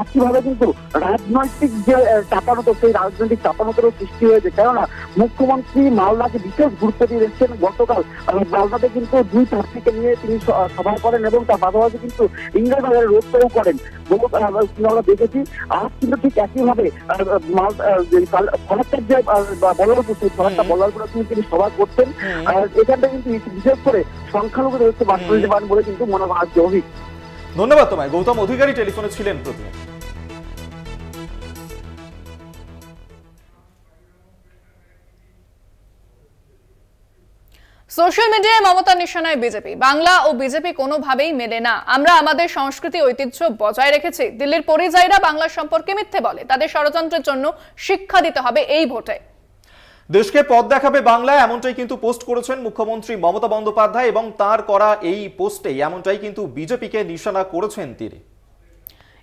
একইভাবে কিন্তু রাজনৈতিক যে চাপানোতর, সেই রাজনৈতিক চাপানোতরও সৃষ্টি হয়েছে, কেননা মুখ্যমন্ত্রী মালদাকে বিশেষ গুরুত্ব দিয়ে রেখেছেন। গতকাল মালদাতে কিন্তু দুই প্রার্থীকে নিয়ে তিনি সভা করেন এবং তার পাশাপাশি কিন্তু ইংরেজবাজারে রোড শো করেন আমরা দেখেছি। আজ কিন্তু ঠিক একইভাবে ফরাক্কার যে বল্লভপুর, সেই ফরাক্কার বল্লভপুরে তিনি সভা করছেন। আর এখানটা কিন্তু বিশেষ করে সংখ্যালঘুদের হচ্ছে বাস করে দিতে পারেন বলে কিন্তু মনে করা হচ্ছে। অভিক, ধন্যবাদ তোমায়। গৌতম অধিকারী টেলিফোনে ছিলেন প্রতিনিধি। সোশ্যাল মিডিয়ায় মমতার নিশানায় বিজেপি। বাংলা ও বিজেপি কোনোভাবেই মেলে না। আমরা আমাদের সংস্কৃতি ঐতিহ্য বজায় রেখেছি। দিল্লির পরিযায়ীরা বাংলা সম্পর্কে মিথ্যে বলে, তাদের ষড়যন্ত্রের জন্য শিক্ষা দিতে হবে এই ভোটে। দেশকে পথ দেখাবে বাংলা, এমনটাই কিন্তু পোস্ট করেছেন মুখ্যমন্ত্রী মমতা বন্দ্যোপাধ্যায়, এবং তার করা এই পোস্টে এমনটাই কিন্তু বিজেপিকে নিশানা করেছেন তিনি।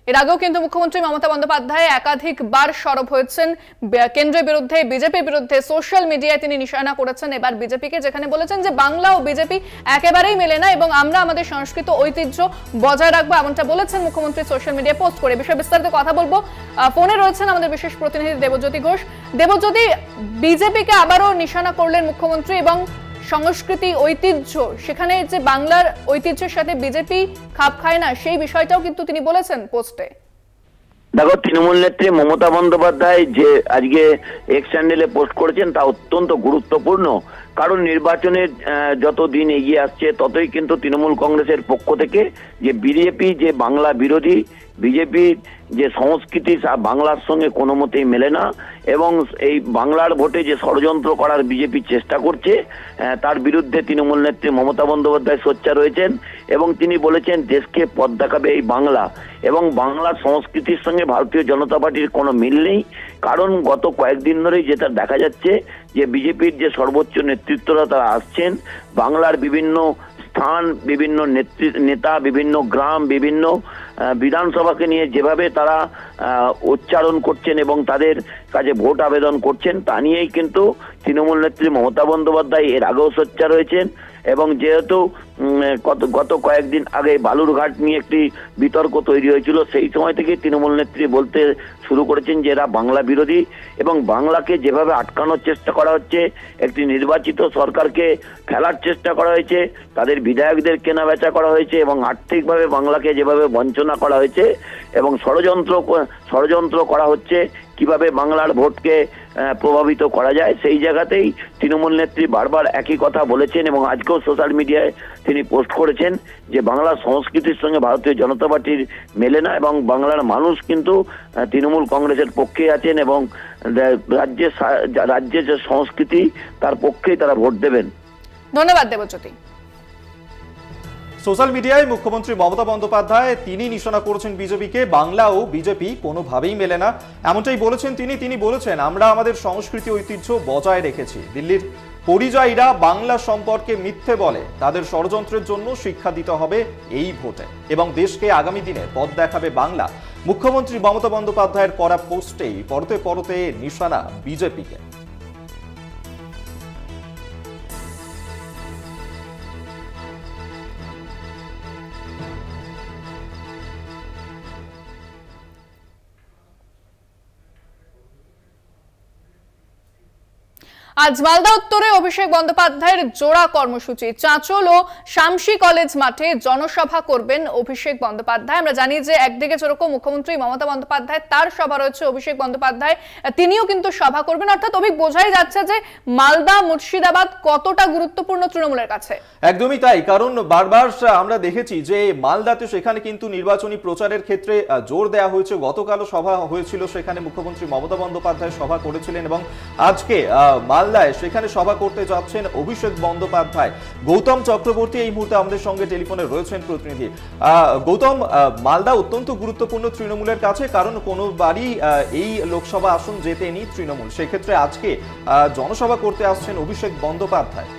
এর আগেও কিন্তু মুখ্যমন্ত্রী মমতা বন্দ্যোপাধ্যায় একাধিকবার সরব হয়েছেন কেন্দ্রের বিরুদ্ধে, বিজেপির বিরুদ্ধে। সোশ্যাল মিডিয়ায় তিনি নিশানা করেছেন এবার বিজেপিকে, যেখানে বলেছেন যে বাংলা ও বিজেপি একেবারেই মেলে না এবং আমরা আমাদের সংস্কৃতি ঐতিহ্য বজায় রাখবো, এমনটা বলেছেন মুখ্যমন্ত্রী সোশ্যাল মিডিয়ায় পোস্ট করে। বিষয়ে বিস্তারিত কথা বলবো। ফোনে রয়েছেন আমাদের বিশেষ প্রতিনিধি দেবজ্যোতি ঘোষ। দেবজ্যোতি, বিজেপিকে আবারও নিশানা করলেন মুখ্যমন্ত্রী এবং সংস্কৃতি ঐতিহ্য, সেখানে যে বাংলার ঐতিহ্যের সাথে বিজেপি খাপ খায় না, সেই বিষয়টাও কিন্তু তিনি বলেছেন পোস্টে। দেখো, তৃণমূল নেত্রী মমতা বন্দ্যোপাধ্যায় যে আজকে এক্স হ্যান্ডেলে পোস্ট করেছেন তা অত্যন্ত গুরুত্বপূর্ণ, কারণ নির্বাচনের যত দিন এগিয়ে আসছে ততই কিন্তু তৃণমূল কংগ্রেসের পক্ষ থেকে যে বিজেপি যে বাংলা বিরোধী বিজেপির যে সংস্কৃতি বাংলার সঙ্গে কোনো মতেই মেলে না, এবং এই বাংলার ভোটে যে ষড়যন্ত্র করার বিজেপি চেষ্টা করছে তার বিরুদ্ধে তৃণমূল নেত্রী মমতা বন্দ্যোপাধ্যায় সোচ্চার রয়েছেন, এবং তিনি বলেছেন দেশকে পথ দেখাবে এই বাংলা, এবং বাংলার সংস্কৃতির সঙ্গে ভারতীয় জনতা পার্টির কোনো মিল নেই। কারণ গত কয়েকদিন ধরেই যেটা দেখা যাচ্ছে যে বিজেপির যে সর্বোচ্চ নেতৃত্বরা তারা আসছেন, বাংলার বিভিন্ন স্থান, বিভিন্ন নেতা, বিভিন্ন গ্রাম, বিভিন্ন বিধানসভাকে নিয়ে যেভাবে তারা উচ্চারণ করছেন এবং তাদের কাছে ভোট আবেদন করছেন, তা নিয়েই কিন্তু তৃণমূল নেত্রী মমতা বন্দ্যোপাধ্যায় এর আগেও সোচ্চার হয়েছেন। এবং যেহেতু গত কয়েকদিন আগে বালুরঘাট নিয়ে একটি বিতর্ক তৈরি হয়েছিল, সেই সময় থেকে তৃণমূল নেত্রী বলতে শুরু করেছেন যে এরা বাংলা বিরোধী, এবং বাংলাকে যেভাবে আটকানোর চেষ্টা করা হচ্ছে, একটি নির্বাচিত সরকারকে ফেলার চেষ্টা করা হয়েছে, তাদের বিধায়কদের কেনাবেচা করা হয়েছে, এবং আর্থিকভাবে বাংলাকে যেভাবে বঞ্চনা করা হয়েছে এবং ষড়যন্ত্র করা হচ্ছে কিভাবে বাংলার ভোটকে প্রভাবিত করা যায়, সেই জায়গাতেই তৃণমূল নেত্রী বারবার একই কথা বলেছেন। এবং আজকেও সোশ্যাল মিডিয়ায় তিনি পোস্ট করেছেন যে বাংলার সংস্কৃতির সঙ্গে ভারতীয় জনতা পার্টির মেলে না, এবং বাংলার মানুষ কিন্তু তৃণমূল কংগ্রেসের পক্ষে আছেন, এবং রাজ্যের যে সংস্কৃতি তার পক্ষেই তারা ভোট দেবেন। ধন্যবাদ দেবজ্যোতি। সোশ্যাল মিডিয়ায় মুখ্যমন্ত্রী মমতা বন্দ্যোপাধ্যায় তিনি নিশানা করেছেন বিজেপিকে, বাংলা ও বিজেপি কোনোভাবেই মেলে না, এমনটাই বলেছেন তিনি বলেছেন আমরা আমাদের সংস্কৃতি ঐতিহ্য বজায় রেখেছি। দিল্লির পরিযায়ীরা বাংলা সম্পর্কে মিথ্যে বলে, তাদের ষড়যন্ত্রের জন্য শিক্ষা দিতে হবে এই ভোটে, এবং দেশকে আগামী দিনে পথ দেখাবে বাংলা। মুখ্যমন্ত্রী মমতা বন্দ্যোপাধ্যায়ের করা পোস্টেই পরতে পরতে নিশানা বিজেপিকে। আজ মালদা উত্তরে অভিষেক বন্দ্যোপাধ্যায়ের জোড়া কর্মসূচি, চাঁচল ও শামসি কলেজ মাঠে জনসভা করবেন অভিষেক বন্দ্যোপাধ্যায়। আমরা জানি যে একদিকে যেরকম মুখ্যমন্ত্রী মমতা বন্দ্যোপাধ্যায় তার সভা রয়েছে, অভিষেক বন্দ্যোপাধ্যায় তিনিও কিন্তু সভা করবেন, অর্থাৎ বোঝাই যাচ্ছে যে মালদা মুর্শিদাবাদ কতটা গুরুত্বপূর্ণ তৃণমূলের কাছে। একদমই তাই, কারণ বারবার আমরা দেখেছি যে মালদাতে সেখানে কিন্তু নির্বাচনী প্রচারের ক্ষেত্রে জোর দেওয়া হয়েছে। গতকালও সভা হয়েছিল, সেখানে মুখ্যমন্ত্রী মমতা বন্দ্যোপাধ্যায় সভা করেছিলেন, এবং আজকে মালদায় সেখানে সভা করতে যাচ্ছেন অভিষেক বন্দ্যোপাধ্যায়। গৌতম চক্রবর্তী এই মুহূর্তে আমাদের সঙ্গে টেলিফোনে রয়েছেন প্রতিনিধি। গৌতম, মালদা অত্যন্ত গুরুত্বপূর্ণ তৃণমূলের কাছে, কারণ কোনোবারই এই লোকসভা আসন জেতেনি তৃণমূল, সেক্ষেত্রে আজকে জনসভা করতে আসছেন অভিষেক বন্দ্যোপাধ্যায়।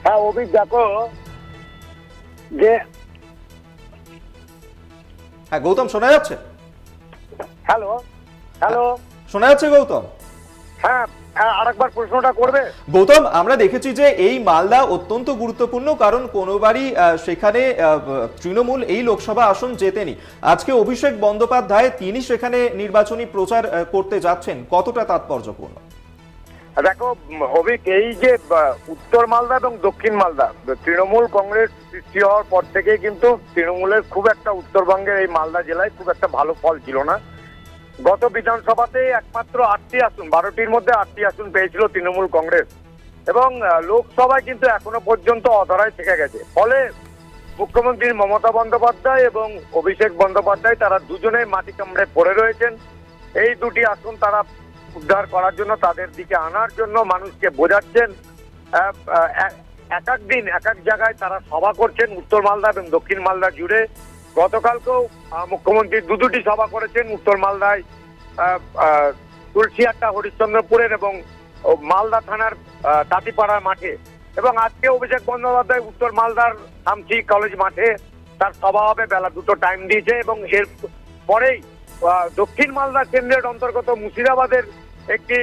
হ্যাঁ অভিক, দেখো যে হ্যাঁ গৌতম, শোনা যাচ্ছে? হ্যালো হ্যালো, শোনা যাচ্ছে গৌতম? হ্যাঁ আরেকবার প্রশ্নটা করবে। গৌতম, আমরা দেখেছি যে এই মালদা অত্যন্ত গুরুত্বপূর্ণ, কারণ কোনোবারই সেখানে তৃণমূল এই লোকসভা আসন জেতেনি। আজকে অভিষেক বন্দ্যোপাধ্যায় তিনি সেখানে নির্বাচনী প্রচার করতে যাচ্ছেন, কতটা তাৎপর্যপূর্ণ? দেখো অভিক, এই যে উত্তর মালদা এবং দক্ষিণ মালদা, তৃণমূল কংগ্রেস সৃষ্টি হওয়ার পর থেকে কিন্তু তৃণমূলের খুব একটা উত্তরবঙ্গের এই মালদা জেলায় খুব একটা ভালো ফল ছিল না। গত বিধানসভাতে একমাত্র 8টি আসন, 12টির মধ্যে 8টি আসন পেয়েছিল তৃণমূল কংগ্রেস, এবং লোকসভায় কিন্তু এখনো পর্যন্ত অধরায় থেকে গেছে। ফলে মুখ্যমন্ত্রী মমতা বন্দ্যোপাধ্যায় এবং অভিষেক বন্দ্যোপাধ্যায় তারা দুজনেই মাটি কামড়ে পড়ে রয়েছেন। এই দুটি আসন তারা উদ্ধার করার জন্য, তাদের দিকে আনার জন্য মানুষকে বোঝাচ্ছেন। এক এক দিন এক এক জায়গায় তারা সভা করছেন উত্তর মালদা এবং দক্ষিণ মালদা জুড়ে। গতকালকেও মুখ্যমন্ত্রী দুটি সভা করেছেন, উত্তর মালদায় তুলসিয়াটা হরিশ্চন্দ্রপুরের এবং মালদা থানার তাঁতিপাড়ার মাঠে, এবং আজকে অভিষেক বন্দ্যোপাধ্যায় উত্তর মালদার শামসি কলেজ মাঠে তার সভা হবে, বেলা 2টো টাইম দিয়েছে। এবং এর পরেই দক্ষিণ মালদা কেন্দ্রের অন্তর্গত মুর্শিদাবাদের একটি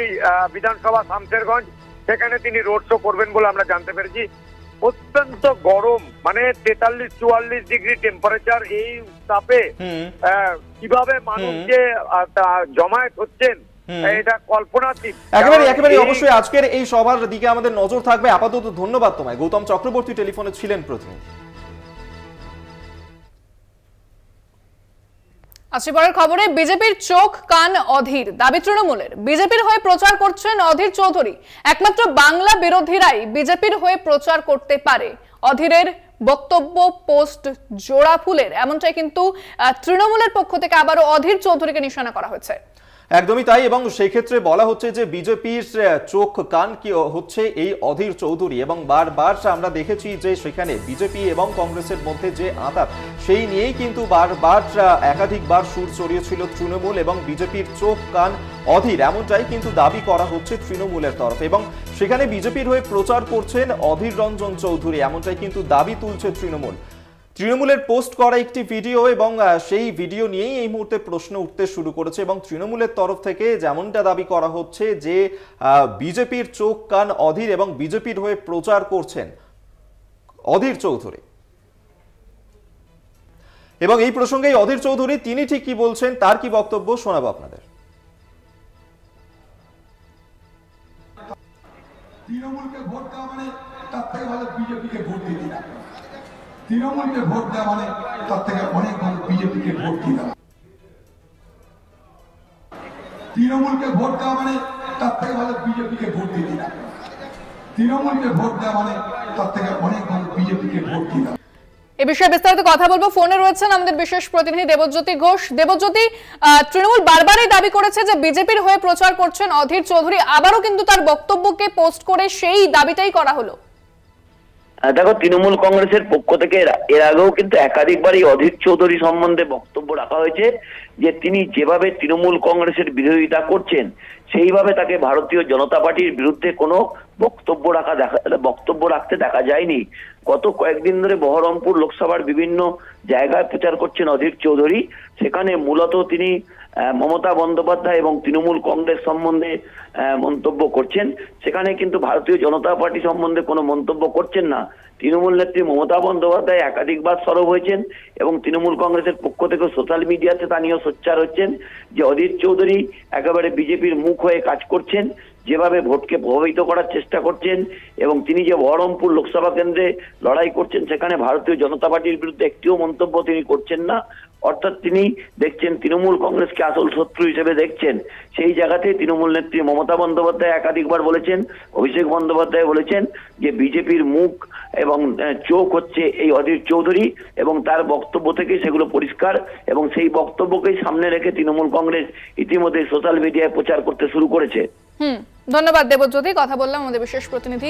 বিধানসভা শামশেরগঞ্জ, সেখানে তিনি রোড শো করবেন বলে আমরা জানতে পেরেছি। অত্যন্ত গরম, মানে 43-44 ডিগ্রি টেম্পারেচার, এই তাপে কিভাবে মানুষ যে জমায়েত হচ্ছেন এটা কল্পনাতীত। একেবারে অবশ্যই আজকের এই সভার দিকে আমাদের নজর থাকবে। আপাতত ধন্যবাদ তোমায়। গৌতম চক্রবর্তী টেলিফোনে ছিলেন প্রতিনিধি। আসি পরের খবরে। বিজেপির চোখ কান অধীর, দাবি তৃণমূলের। বিজেপির হয়ে প্রচার করছেন অধীর চৌধুরী। একমাত্র বাংলা বিরোধীরাই বিজেপির হয়ে প্রচার করতে পারে। অধীরের বক্তব্য পোস্ট জোড়া ফুলের, এমনটাই কিন্তু তৃণমূলের পক্ষ থেকে আবারও অধীর চৌধুরীকে নিশানা করা হয়েছে। একদমই তাই, এবং সেই ক্ষেত্রে বলা হচ্ছে যে বিজেপির চোখ কান কি হচ্ছে এই অধীর চৌধুরী, এবং বারবার আমরা দেখেছি যে সেখানে বিজেপি এবং কংগ্রেসের মধ্যে যে আঁতাত সেই নিয়েই কিন্তু বারবার একাধিকবার সুর চড়িয়েছিল তৃণমূল, এবং বিজেপির চোখ কান অধীর এমনটাই কিন্তু দাবি করা হচ্ছে তৃণমূলের তরফে, এবং সেখানে বিজেপির হয়ে প্রচার করছেন অধীর রঞ্জন চৌধুরী এমনটাই কিন্তু দাবি তুলছে তৃণমূলের পোস্ট করা একটি ভিডিও, এবং সেই ভিডিও নিয়েই এই মুহূর্তে প্রশ্ন উঠতে শুরু করেছে, এবং তৃণমূলের তরফ থেকে যেমনটা দাবি করা হচ্ছে যে বিজেপির চোখ কান অধীর এবং বিজেপির হয়ে প্রচার করছেন অধীর চৌধুরী। এবং এই প্রসঙ্গে অধীর চৌধুরী তিনি ঠিক কি বলছেন, তার কি বক্তব্য শোনাবো আপনাদের। তৃণমূলকে ভোট দেওয়া মানে তার থেকে ভালো বিজেপিকে ভোট দিতে না, তৃণমূলকে ভোট দেওয়া মানে তার থেকে অনেক ভালো বিজেপিকে ভোট দিয়ে দেওয়া, তৃণমূলকে ভোট দেওয়া মানে তার থেকে ভালো বিজেপিকে ভোট দিতে না, তৃণমূলকে ভোট দেওয়া মানে তার থেকে অনেক ভালো বিজেপিকে ভোট দিয়ে দেওয়া। এ বিষয়ে বিস্তারিত কথা বলবো, ফোনে রয়েছেন আমাদের বিশেষ প্রতিনিধি দেবজ্যোতি ঘোষ। দেবজ্যোতি, তৃণমূল বারবারই দাবি করেছে যে বিজেপির হয়ে প্রচার করছেন অধীর চৌধুরী, আবারও কিন্তু তার বক্তব্যকে পোস্ট করে সেই দাবিটাই করা হলো। দেখো, তৃণমূল কংগ্রেসের পক্ষ থেকে এর আগেও কিন্তু একাধিকবার এই অধীর চৌধুরী সম্বন্ধে বক্তব্য রাখা হয়েছে যে তিনি যেভাবে তৃণমূল কংগ্রেসের বিরোধিতা করছেন সেইভাবে তাকে ভারতীয় জনতা পার্টির বিরুদ্ধে কোনো বক্তব্য রাখতে দেখা যায়নি। গত কয়েকদিন ধরে বহরমপুর লোকসভার বিভিন্ন জায়গায় প্রচার করছেন অধীর চৌধুরী, সেখানে মূলত তিনি মমতা বন্দ্যোপাধ্যায় এবং তৃণমূল কংগ্রেস সম্বন্ধে মন্তব্য করছেন, সেখানে কিন্তু ভারতীয় জনতা পার্টি সম্বন্ধে কোনো মন্তব্য করছেন না। তৃণমূল নেত্রী মমতা বন্দ্যোপাধ্যায় একাধিকবার সরব হয়েছেন এবং তৃণমূল কংগ্রেসের পক্ষ থেকে সোশ্যাল মিডিয়াতে তা নিয়েও সোচ্চার হচ্ছেন যে অধীর চৌধুরী একেবারে বিজেপির মুখ হয়ে কাজ করছেন, যেভাবে ভোটকে প্রভাবিত করার চেষ্টা করছেন, এবং তিনি যে বহরমপুর লোকসভা কেন্দ্রে লড়াই করছেন সেখানে ভারতীয় জনতা পার্টির বিরুদ্ধে একটিও মন্তব্য তিনি করছেন না। অর্থাৎ তিনি দেখছেন তৃণমূল কংগ্রেসকে আসল শত্রু হিসেবে দেখছেন। সেই জায়গাতে তৃণমূল নেত্রী মমতা বন্দ্যোপাধ্যায় একাধিকবার বলেছেন, অভিষেক বন্দ্যোপাধ্যায় বলেছেন যে বিজেপির মুখ এবং চোখ হচ্ছে এই অধীর চৌধুরী, এবং তার বক্তব্য থেকে সেগুলো পরিষ্কার, এবং সেই বক্তব্যকেই সামনে রেখে তৃণমূল কংগ্রেস ইতিমধ্যে সোশ্যাল মিডিয়ায় প্রচার করতে শুরু করেছে। ধন্যবাদ দেবজ্যোতি। কথা বললাম আমাদের বিশেষ প্রতিনিধি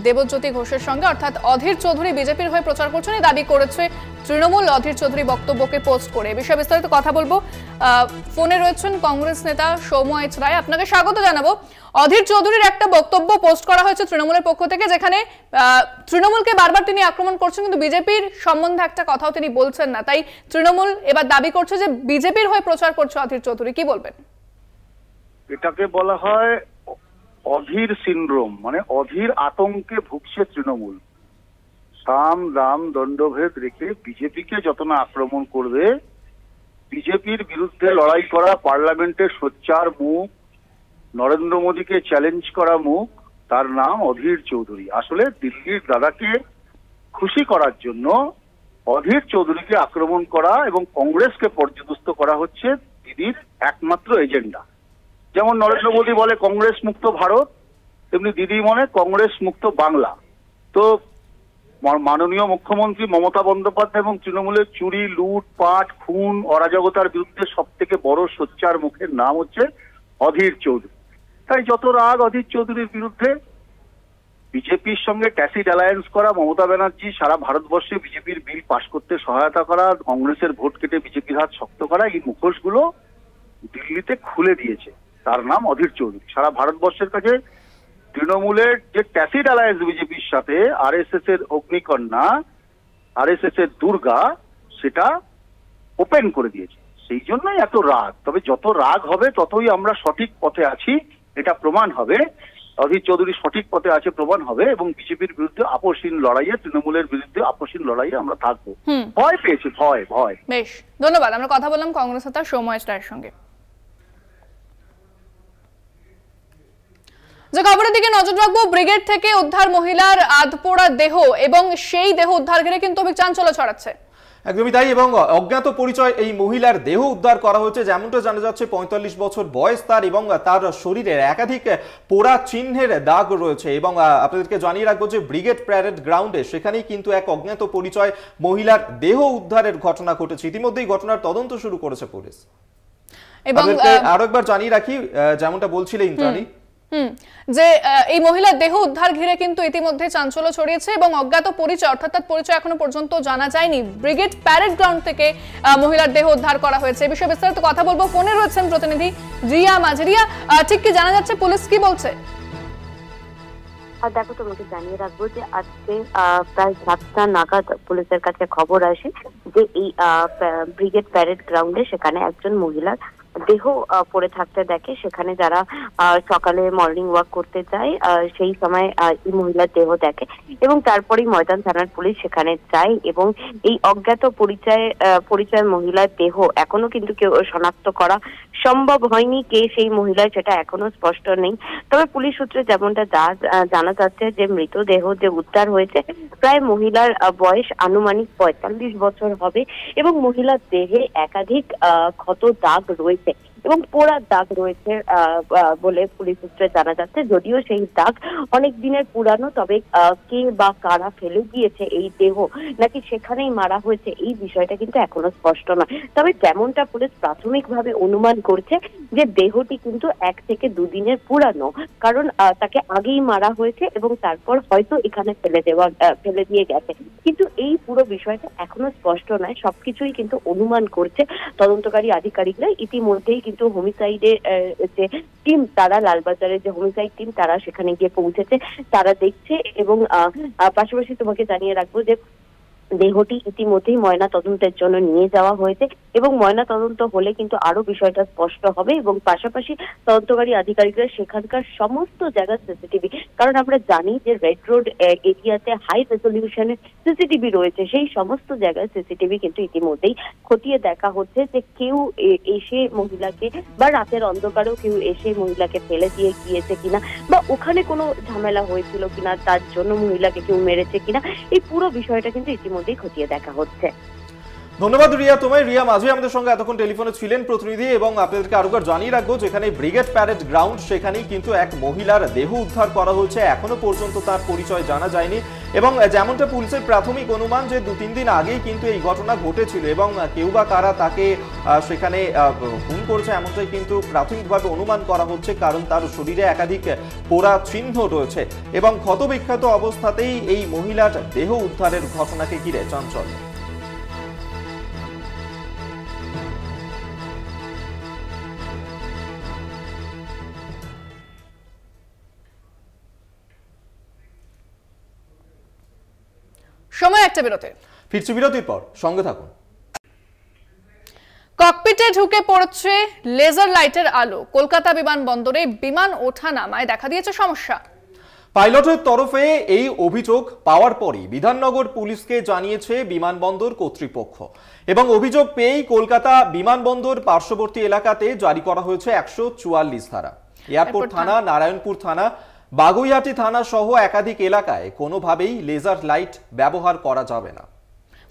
দেবজ্যোতি ঘোষের সঙ্গে। অর্থাৎ অধীর চৌধুরী বিজেপির হয়ে প্রচার করছেন এই দাবি করেছে তৃণমূল অধীর চৌধুরী বক্তব্যকে পোস্ট করে। এই বিষয়ে বিস্তারিত কথা বলবো, ফোনে রয়েছেন কংগ্রেস নেতা সৌম্য এইচ রায়। আপনাকে স্বাগত জানাবো। অধীর চৌধুরীর একটা বক্তব্য পোস্ট করা হয়েছে তৃণমূলের পক্ষ থেকে, যেখানে তৃণমূলকে বারবার তিনি আক্রমণ করছেন, কিন্তু বিজেপির সম্বন্ধে একটা কথাও তিনি বলছেন না। তাই তৃণমূল এবার দাবি করছে যে বিজেপির হয়ে প্রচার করছে অধীর চৌধুরী। কি বলবেন? এটাকে বলা হয় অধীর সিনড্রোম, মানে অধীর আতঙ্কে ভুগছে তৃণমূল। সাম দাম দণ্ডভেদ রেখে বিজেপিকে যত না আক্রমণ করবে, বিজেপির বিরুদ্ধে লড়াই করা পার্লামেন্টের সোচ্চার মুখ, নরেন্দ্র মোদীকে চ্যালেঞ্জ করা মুখ, তার নাম অধীর চৌধুরী। আসলে দিল্লির দাদাকে খুশি করার জন্য অধীর চৌধুরীকে আক্রমণ করা এবং কংগ্রেসকে পর্যদস্ত করা হচ্ছে দিদির একমাত্র এজেন্ডা। যেমন নরেন্দ্র মোদী বলে কংগ্রেস মুক্ত ভারত, তেমনি দিদি মনে কংগ্রেস মুক্ত বাংলা। তো মাননীয় মুখ্যমন্ত্রী মমতা বন্দ্যোপাধ্যায় এবং তৃণমূলের চুরি, লুট, পাট, খুন, অরাজকতার বিরুদ্ধে সব থেকে বড় সোচ্চার মুখের নাম হচ্ছে অধীর চৌধুরী। তাই যত রাগ অধীর চৌধুরীর বিরুদ্ধে, বিজেপির সঙ্গে ট্যাসিড অ্যালায়েন্স করা মমতা ব্যানার্জি, সারা ভারতবর্ষে বিজেপির বিল পাশ করতে সহায়তা করা, কংগ্রেসের ভোট কেটে বিজেপির হাত শক্ত করা, এই মুখোশগুলো দিল্লিতে খুলে দিয়েছে। তার নাম অধীর চৌধুরী। সারা ভারতবর্ষের কাছে তৃণমূলের যে ট্যাসিড অ্যালায়েন্স বিজেপির সাথে, আরএসএস এর অগ্নিকন্যা, আরএসএস এর দুর্গা, সেটা ওপেন করে দিয়েছে। সেই জন্যই এত রাগ। তবে যত রাগ হবে ততই আমরা সঠিক পথে আছি, এটা প্রমাণ হবে। অধীর চৌধুরী সঠিক পথে আছে প্রমাণ হবে, এবং বিজেপির বিরুদ্ধে আপসহীন লড়াইয়ে, তৃণমূলের বিরুদ্ধে আপসহীন লড়াইয়ে আমরা থাকবো। ভয় পেয়েছি, ভয় ভয়। বেশ, ধন্যবাদ। আমরা কথা বললাম কংগ্রেস নেতা সৌম্য এইচ রায়ের সঙ্গে। যে খবরের দিকে নজর রাখবো, ব্রিগেড থেকে উদ্ধার মহিলার আধপোড়া দেহ, এবং সেই দেহ উদ্ধার ঘিরে কিন্তু চাঞ্চল্য ছড়াচ্ছে। একদমই তাই। এবং অজ্ঞাত পরিচয় এই মহিলার দেহ উদ্ধার করা হয়েছে, যেমনটা জানা যাচ্ছে ৪৫ বছর বয়স তার, এবং তার শরীরের একাধিক পোড়া চিহ্নের দাগ রয়েছে। এবং আপনাদেরকে জানিয়ে রাখবো যে ব্রিগেড প্যারেড গ্রাউন্ডে সেখানেই কিন্তু এক অজ্ঞাত পরিচয় মহিলার দেহ উদ্ধারের ঘটনা ঘটেছে। ইতিমধ্যেই ঘটনার তদন্ত শুরু করেছে পুলিশ। এবং আরো একবার জানিয়ে রাখি, যেমনটা বলছিলেন ইন্দ্রাণী, যে এই মহিলার দেহ উদ্ধার ঘিরে কিন্তু ইতিমধ্যে চাঞ্চল্য ছড়িয়েছে এবং অজ্ঞাত পরিচয়, অর্থাৎ তার পরিচয় এখনো পর্যন্ত জানা যায়নি। ব্রিগেড প্যারেড গ্রাউন্ড থেকে মহিলার দেহ উদ্ধার করা হয়েছে। এই বিষয়ে বিস্তারিত কথা বলবো, ফোনে রয়েছেন প্রতিনিধি রিয়া মাঝি। রিয়া, ঠিক কি জানা যাচ্ছে, পুলিশ কি বলছে? দেখো, তোমাকে জানিয়ে রাখবো যে আজকে প্রায় 7টা নাগাদ পুলিশের কাছে খবর আসে যে এই ব্রিগেড প্যারেড গ্রাউন্ডে সেখানে একজন মহিলার দেহ পড়ে থাকতে দেখে। সেখানে যারা সকালে মর্নিং ওয়াক করতে যায় সেই সময় এই মহিলার দেহ দেখে এবং তারপরেই ময়দান থানার পুলিশ সেখানে যায় এবং এই অজ্ঞাত পরিচয় মহিলার দেহ এখনো কিন্তু কেউ শনাক্ত করা সম্ভব হয়নি। কে সেই মহিলা সেটা এখনো স্পষ্ট নেই। তবে পুলিশ সূত্রে যেমনটা জানা যাচ্ছে যে মৃতদেহ যে উদ্ধার হয়েছে, প্রায় মহিলার বয়স আনুমানিক ৪৫ বছর হবে এবং মহিলার দেহে একাধিক ক্ষত দাগ রয়েছে এবং পোড়া দাগ রয়েছে বলে পুলিশ সূত্রে জানা যাচ্ছে। যদিও সেই দাগ অনেক দিনের পুরানো, তবে কে বা কারা ফেলে গিয়েছে এই দেহ নাকি সেখানেই মারা হয়েছে এই বিষয়টা কিন্তু এখনো স্পষ্ট নয়। তবে যেমনটা পুলিশ প্রাথমিকভাবে অনুমান করছে যে দেহটি কিন্তু 1 থেকে 2 দিনের পুরানো, কারণ তাকে আগেই মারা হয়েছে এবং তারপর হয়তো এখানে ফেলে দিয়ে গেছে। কিন্তু এই পুরো বিষয়টা এখনো স্পষ্ট নয়, সবকিছুই কিন্তু অনুমান করছে তদন্তকারী আধিকারিকরা। ইতিমধ্যেই কিন্তু হোমিসাইডের যে টিম, তারা লালবাজারের যে হোমিসাইড টিম, তারা সেখানে গিয়ে পৌঁছেছে, তারা দেখছে এবং পাশাপাশি তোমাকে জানিয়ে রাখবো যে দেহটি ইতিমধ্যেই ময়না তদন্তের জন্য নিয়ে যাওয়া হয়েছে এবং ময়না তদন্ত হলে কিন্তু আরো বিষয়টা স্পষ্ট হবে এবং পাশাপাশি তদন্তকারী আধিকারিকরা সেখানকার সমস্ত জায়গার সিসিটিভি, কারণ আমরা জানি যে রেড রোড এরিয়াতে হাই রেজলিউশনের সিসিটিভি রয়েছে, সেই সমস্ত জায়গায় সিসিটিভি কিন্তু ইতিমধ্যেই খতিয়ে দেখা হচ্ছে যে কেউ এসে মহিলাকে বা রাতের অন্ধকারেও কেউ এসে মহিলাকে ফেলে দিয়ে গিয়েছে কিনা বা ওখানে কোনো ঝামেলা হয়েছিল কিনা, তার জন্য মহিলাকে কেউ মেরেছে কিনা, এই পুরো বিষয়টা কিন্তু ইতিমধ্যেই খতিয়ে দেখা হচ্ছে। ধন্যবাদ রিয়া তোমায়। রিয়া মাঝি আমাদের সঙ্গে এতক্ষণ টেলিফোনে ছিলেন প্রতিনিধি। এবং আপনাদেরকে আরেকবার জানিয়ে রাখবো, যেখানে ব্রিগেড প্যারেড গ্রাউন্ড সেখানেই কিন্তু এক মহিলার দেহ উদ্ধার করা হয়েছে। এখনো পর্যন্ত তার পরিচয় জানা যায়নি এবং যেমনটা পুলিশের প্রাথমিক অনুমান যে 2-3 দিন আগেই কিন্তু এই ঘটনা ঘটেছিল এবং কেউ বা কারা তাকে সেখানে খুন করেছে এমনটাই কিন্তু প্রাথমিকভাবে অনুমান করা হচ্ছে, কারণ তার শরীরে একাধিক পোড়া চিহ্ন রয়েছে এবং ক্ষতবিক্ষত অবস্থাতেই এই মহিলার দেহ উদ্ধারের ঘটনাকে ঘিরে চাঞ্চল্য। সময় একটা বিরতি, ফিরছি বিরতির পর, সঙ্গে থাকুন। ককপিটে ঢুকে পড়ছে লেজার লাইটের আলো। কলকাতা বিমানবন্দরে বিমান ওঠা নামায় দেখা দিয়েছে সমস্যা। পাইলটের তরফে এই অভিযোগ পাওয়ার পরই বিধাননগর পুলিশকে জানিয়েছে বিমানবন্দর কর্তৃপক্ষ এবং অভিযোগ পেয়েই কলকাতা বিমানবন্দর পার্শ্ববর্তী এলাকাতে জারি করা হয়েছে 144 ধারা। এয়ারপোর্ট থানা, নারায়ণপুর থানা, বাগুইহাটি থানা সহ একাধিক এলাকায় কোনোভাবেই লেজার লাইট ব্যবহার করা যাবে না।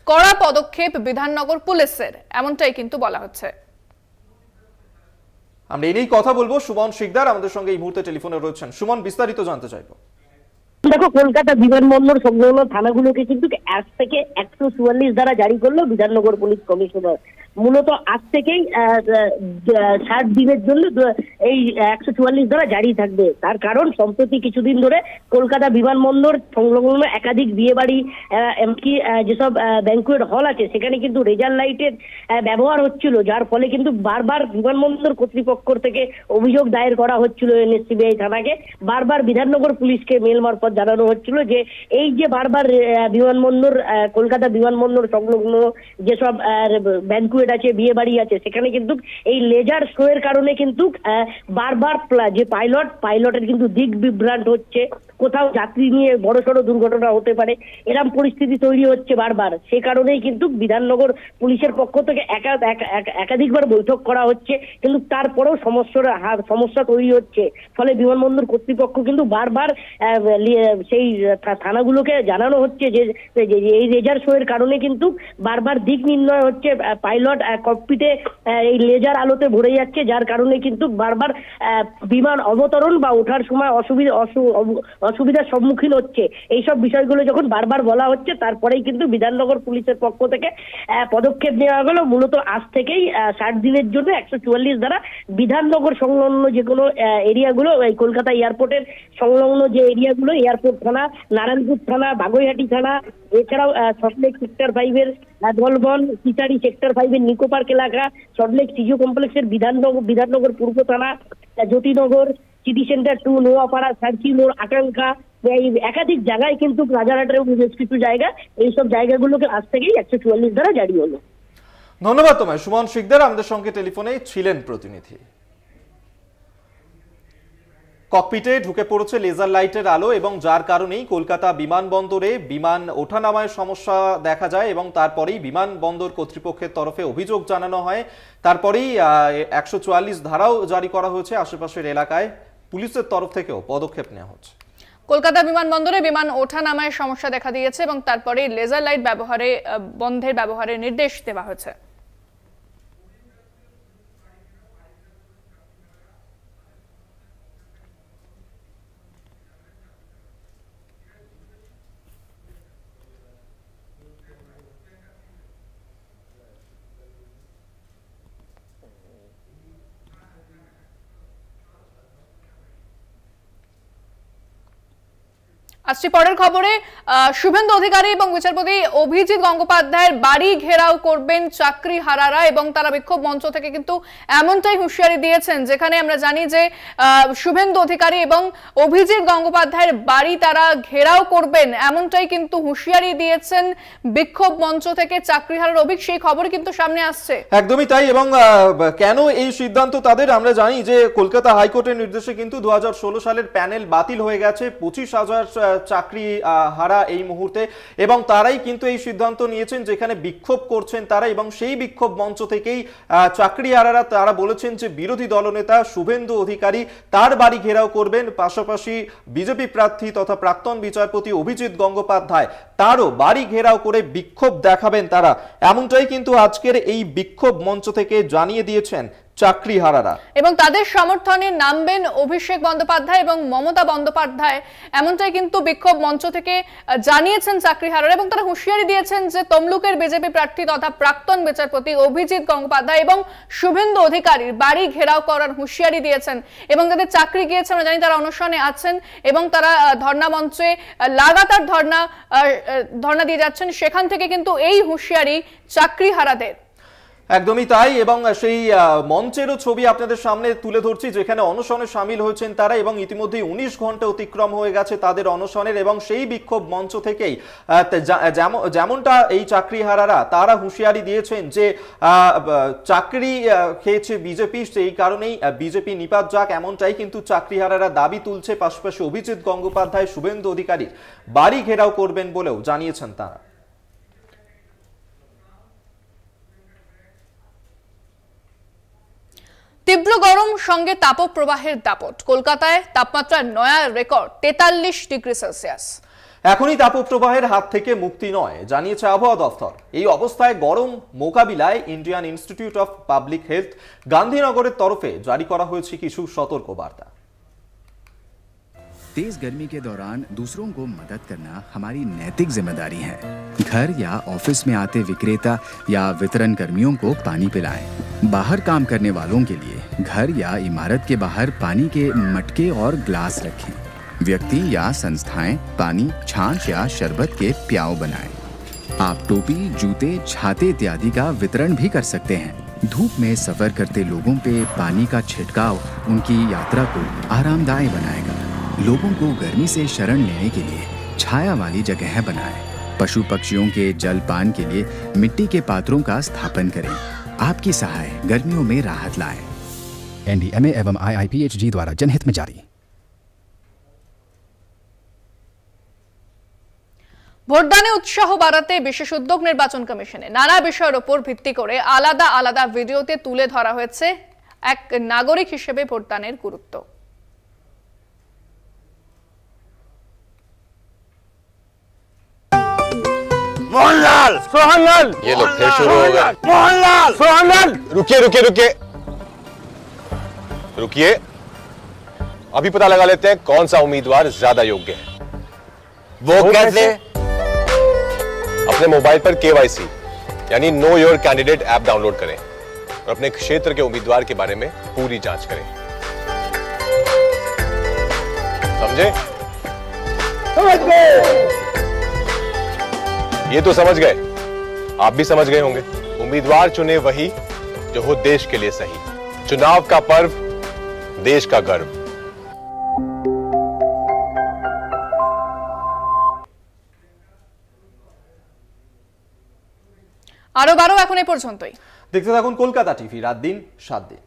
কড়া পদক্ষেপ বিধাননগর পুলিশের, এমনটাই কিন্তু বলা হচ্ছে। আমরা এই কথা বলবো। সুমন শিকদার আমাদের সঙ্গে এই মুহূর্তে টেলিফোনে রয়েছেন। সুমন, বিস্তারিত জানতে চাইবো। দেখো, কলকাতা বিমানবন্দর সংলগ্ন থানাগুলোকে কিন্তু আজ থেকে 144 ধারা জারি করলো বিধাননগর পুলিশ কমিশনার। মূলত আজ থেকেই 60 দিনের জন্য এই 144 ধারা জারি থাকবে। তার কারণ সম্প্রতি কিছুদিন ধরে কলকাতা বিমানবন্দর সংলগ্ন একাধিক বিয়ে বাড়ি, এমনকি যেসব ব্যাংকুয়েট হল আছে সেখানে কিন্তু রেজার লাইটের ব্যবহার হচ্ছিল, যার ফলে কিন্তু বারবার বিমানবন্দর কর্তৃপক্ষ থেকে অভিযোগ দায়ের করা হচ্ছিল এনএসসিবিআই থানাকে। বারবার বিধাননগর পুলিশকে মেল মারফত জানানো হচ্ছিল যে এই যে বারবার বিমানবন্দর, কলকাতা বিমানবন্দর সংলগ্ন যেসব ব্যাংকুয়েট ব্যাঙ্কোয়েট আছে, বিয়ে বাড়ি আছে, সেখানে কিন্তু এই লেজার শো এর কারণে কিন্তু বারবার যে পাইলটের কিন্তু দিক বিভ্রান্ত হচ্ছে, কোথাও যাত্রী নিয়ে বড়সড় দুর্ঘটনা হতে পারে, এরকম পরিস্থিতি তৈরি হচ্ছে বারবার। সে কারণেই কিন্তু বিধাননগর পুলিশের পক্ষ থেকে একাধিকবার বৈঠক করা হচ্ছে, কিন্তু তারপরেও সমস্যা তৈরি হচ্ছে। ফলে বিমানবন্দর কর্তৃপক্ষ কিন্তু বারবার সেই থানাগুলোকে জানানো হচ্ছে যে এই লেজার শো এর কারণে কিন্তু বারবার দিক নির্ণয় হচ্ছে, পাইলট ককপিটে এই লেজার আলোতে ভরে যাচ্ছে, যার কারণে কিন্তু বারবার বিমান অবতরণ বা ওঠার সময় অসুবিধার সম্মুখীন হচ্ছে। এইসব বিষয়গুলো যখন বারবার বলা হচ্ছে, তারপরেই কিন্তু বিধাননগর পুলিশের পক্ষ থেকে পদক্ষেপ নেওয়া গেল। মূলত আজ থেকেই 60 দিনের জন্য 144 দ্বারা বিধাননগর সংলগ্ন যে কোনো এরিয়াগুলো, কলকাতা এয়ারপোর্টের সংলগ্ন যে এরিয়াগুলো, এয়ারপোর্ট থানা, নারায়ণপুর থানা, বাগুইহাটি থানা, এছাড়াও সল্টলেক সেক্টর 5-এর দলবন, চিতারি সেক্টর 5-এর নিকো পার্ক এলাকা, সল্টলেক সিজিও কমপ্লেক্সের বিধাননগর পূর্ব থানা, জ্যোতিনগর, সিটি সেন্টার 2, নোয়াপাড়া, সার্কি মোড়, আকাঙ্ক্ষা, এই একাধিক জায়গায় কিন্তু রাজারহাটের বেশ কিছু জায়গা, এইসব জায়গাগুলোকে আজ থেকেই 144 দ্বারা জারি হলো। ধন্যবাদ তোমায় সুমন শিকদার, আমাদের সঙ্গে টেলিফোনে ছিলেন প্রতিনিধি। ককপিটে ঢুকে পড়েছে লেজার লাইটের আলো এবং যার কারণেই কলকাতা বিমানবন্দরে বিমান ওঠানামায় সমস্যা দেখা যায় এবং তারপরেই বিমানবন্দর কর্তৃপক্ষের তরফে অভিযোগ জানানো হয়। তারপরেই 144 ধারাও জারি করা হয়েছে। আশেপাশের এলাকায় পুলিশের তরফ থেকেও পদক্ষেপ নেওয়া হচ্ছে। কলকাতা বিমানবন্দরে বিমান ওঠানামায় সমস্যা দেখা দিয়েছে এবং তারপরে লেজার লাইট বন্ধের ব্যবহারের নির্দেশ দেওয়া হয়েছে। আসছি পরের খবরে। শুভেন্দু অধিকারী এবং বিচারপতি অভিজিৎ গঙ্গোপাধ্যায়ের বাড়ি ঘেরাও করবেন চাকরিহারারা এবং তারা বিক্ষোভ মঞ্চ থেকে কিন্তু এমনটাই হুঁশিয়ারি দিয়েছেন, যেখানে আমরা জানি যে শুভেন্দু অধিকারী এবং অভিজিৎ গঙ্গোপাধ্যায়ের বাড়ি তারা ঘেরাও করবেন, এমনটাই কিন্তু হুঁশিয়ারি দিয়েছেন বিক্ষোভ মঞ্চ থেকে চাকরিহারার অভিক। সেই খবর কিন্তু সামনে আসছে। একদমই তাই। এবং কেন এই সিদ্ধান্ত তাদের, আমরা জানি যে কলকাতা হাইকোর্টের নির্দেশে কিন্তু 2016 সালের প্যানেল বাতিল হয়ে গেছে। 25,000 চাকরি হারা এই মুহূর্তে, এবং তারাই কিন্তু এই সিদ্ধান্ত নিয়েছেন যেখানে বিক্ষোভ করছেন তারা, এবং সেই বিক্ষোভ মঞ্চ থেকেই চাকরি হারারা তারা বলেছেন যে বিরোধী দলনেতা শুভেন্দু অধিকারী তার বাড়ি ঘেরাও করবেন, পাশাপাশি বিজেপি প্রার্থী তথা প্রাক্তন বিচারপতি অভিজিৎ গঙ্গোপাধ্যায় তারও বাড়ি ঘেরাও করে বিক্ষোভ দেখাবেন তারা। এমনটাই কিন্তু আজকের এই বিক্ষোভ মঞ্চ থেকে জানিয়ে দিয়েছেন চাকরিহারারা, এবং তাদের সমর্থনে নামবেন অভিষেক বন্দ্যোপাধ্যায় এবং মমতা বন্দ্যোপাধ্যায়, এমনটাই কিন্তু বিক্ষোভ মঞ্চ থেকে জানিয়েছেন চাকরিহারারা। এবং তারা হুঁশিয়ারি দিয়েছেন যে তমলুকের বিজেপি প্রার্থী তথা প্রাক্তন বিচারপতি অভিজিৎ গঙ্গোপাধ্যায় এবং শুভেন্দু অধিকারীর বাড়ি ঘেরাও করার হুঁশিয়ারি দিয়েছেন। এবং যাদের চাকরি গিয়েছে আমরা জানি তারা অনশনে আছেন এবং তারা ধর্ণা মঞ্চে লাগাতার ধর্ণা দিয়ে যাচ্ছেন, সেখান থেকে কিন্তু এই হুঁশিয়ারি চাকরিহারাদের। একদমই তাই। এবং সেই মঞ্চেরও ছবি আপনাদের সামনে তুলে ধরছি যেখানে অনশনে সামিল হয়েছেন তারা, এবং ইতিমধ্যে 19 ঘন্টা অতিক্রম হয়ে গেছে তাদের অনশনের, এবং সেই বিক্ষোভ মঞ্চ থেকেই যেমনটা এই চাকরিহারারা তারা হুঁশিয়ারি দিয়েছেন যে চাকরি খেয়েছে বিজেপি, সেই কারণেই বিজেপি নিপাত যাক, এমনটাই কিন্তু চাকরিহারারা দাবি তুলছে। পাশাপাশি অভিজিৎ গঙ্গোপাধ্যায় শুভেন্দু অধিকারীর বাড়ি ঘেরাও করবেন বলেও জানিয়েছেন তারা। তীব্র গরম সঙ্গে তাপপ্রবাহের দাপট, কলকাতায় তাপমাত্রার নয়া রেকর্ড 43 ডিগ্রি সেলসিয়াস। এখনই তাপপ্রবাহের হাত থেকে মুক্তি নয় জানিয়েছে আবহাওয়া দফতর। এই অবস্থায় গরম মোকাবিলায় Indian institute of public health গান্ধীনগরের তরফে জারি করা হয়েছে কিছু সতর্কবার্তা। तेज गर्मी के दौरान दूसरों को मदद करना हमारी नैतिक जिम्मेदारी है। घर या ऑफिस में आते विक्रेता या वितरण कर्मियों को पानी पिलाएं। बाहर काम करने वालों के लिए घर या इमारत के बाहर पानी के मटके और ग्लास रखें। व्यक्ति या संस्थाएं पानी, छाछ या शरबत के प्याव बनाएं। आप टोपी, जूते, छाते इत्यादि का वितरण भी कर सकते हैं। धूप में सफर करते लोगों पे पानी का छिड़काव उनकी यात्रा को आरामदायक बनाएगा। लोगों को गर्मी से शरण लेने के लिए छाया वाली जगह बनाएं। पशु पक्षियों के जल पान के लिए मिट्टी के पात्रों का स्थापन करें। आपकी सहाय गर्मियों में राहत लाए। NDMA एवं IIPHG द्वारा जनहित में जारी। ভোটদানে উৎসাহ বাড়াতে বিশেষ উদ্যোগ নির্বাচন কমিশনে। নানা বিষয়ের উপর ভিত্তি করে আলাদা আলাদা ভিডিওতে তুলে ধরা হয়েছে এক নাগরিক হিসেবে ভোটদানের গুরুত্ব। मोहनलाल, सोहनलाल, ये लोग फिर शुरू हो गए। मोहनलाल, सोहनलाल, रुकिए रुकिए रुकिए रुकिए, अभी पता लगा लेते हैं कौन सा उम्मीदवार ज्यादा योग्य है। वो कैसे? अपने मोबाइल पर KYC यानी know your candidate app download करें और अपने क्षेत्र के उम्मीदवार के बारे में पूरी जांच करें। समझे? समझ गए। ये तो समझ गए, आप भी समझ गए होंगे। उम्मीदवार चुने वही जो हो देश के लिए सही। चुनाव का पर्व, देश का गर्व। আরো 12 এখন এই পর্যন্তই। দেখতে থাকুন কলকাতা টিভি, রাত দিন 7 দিন।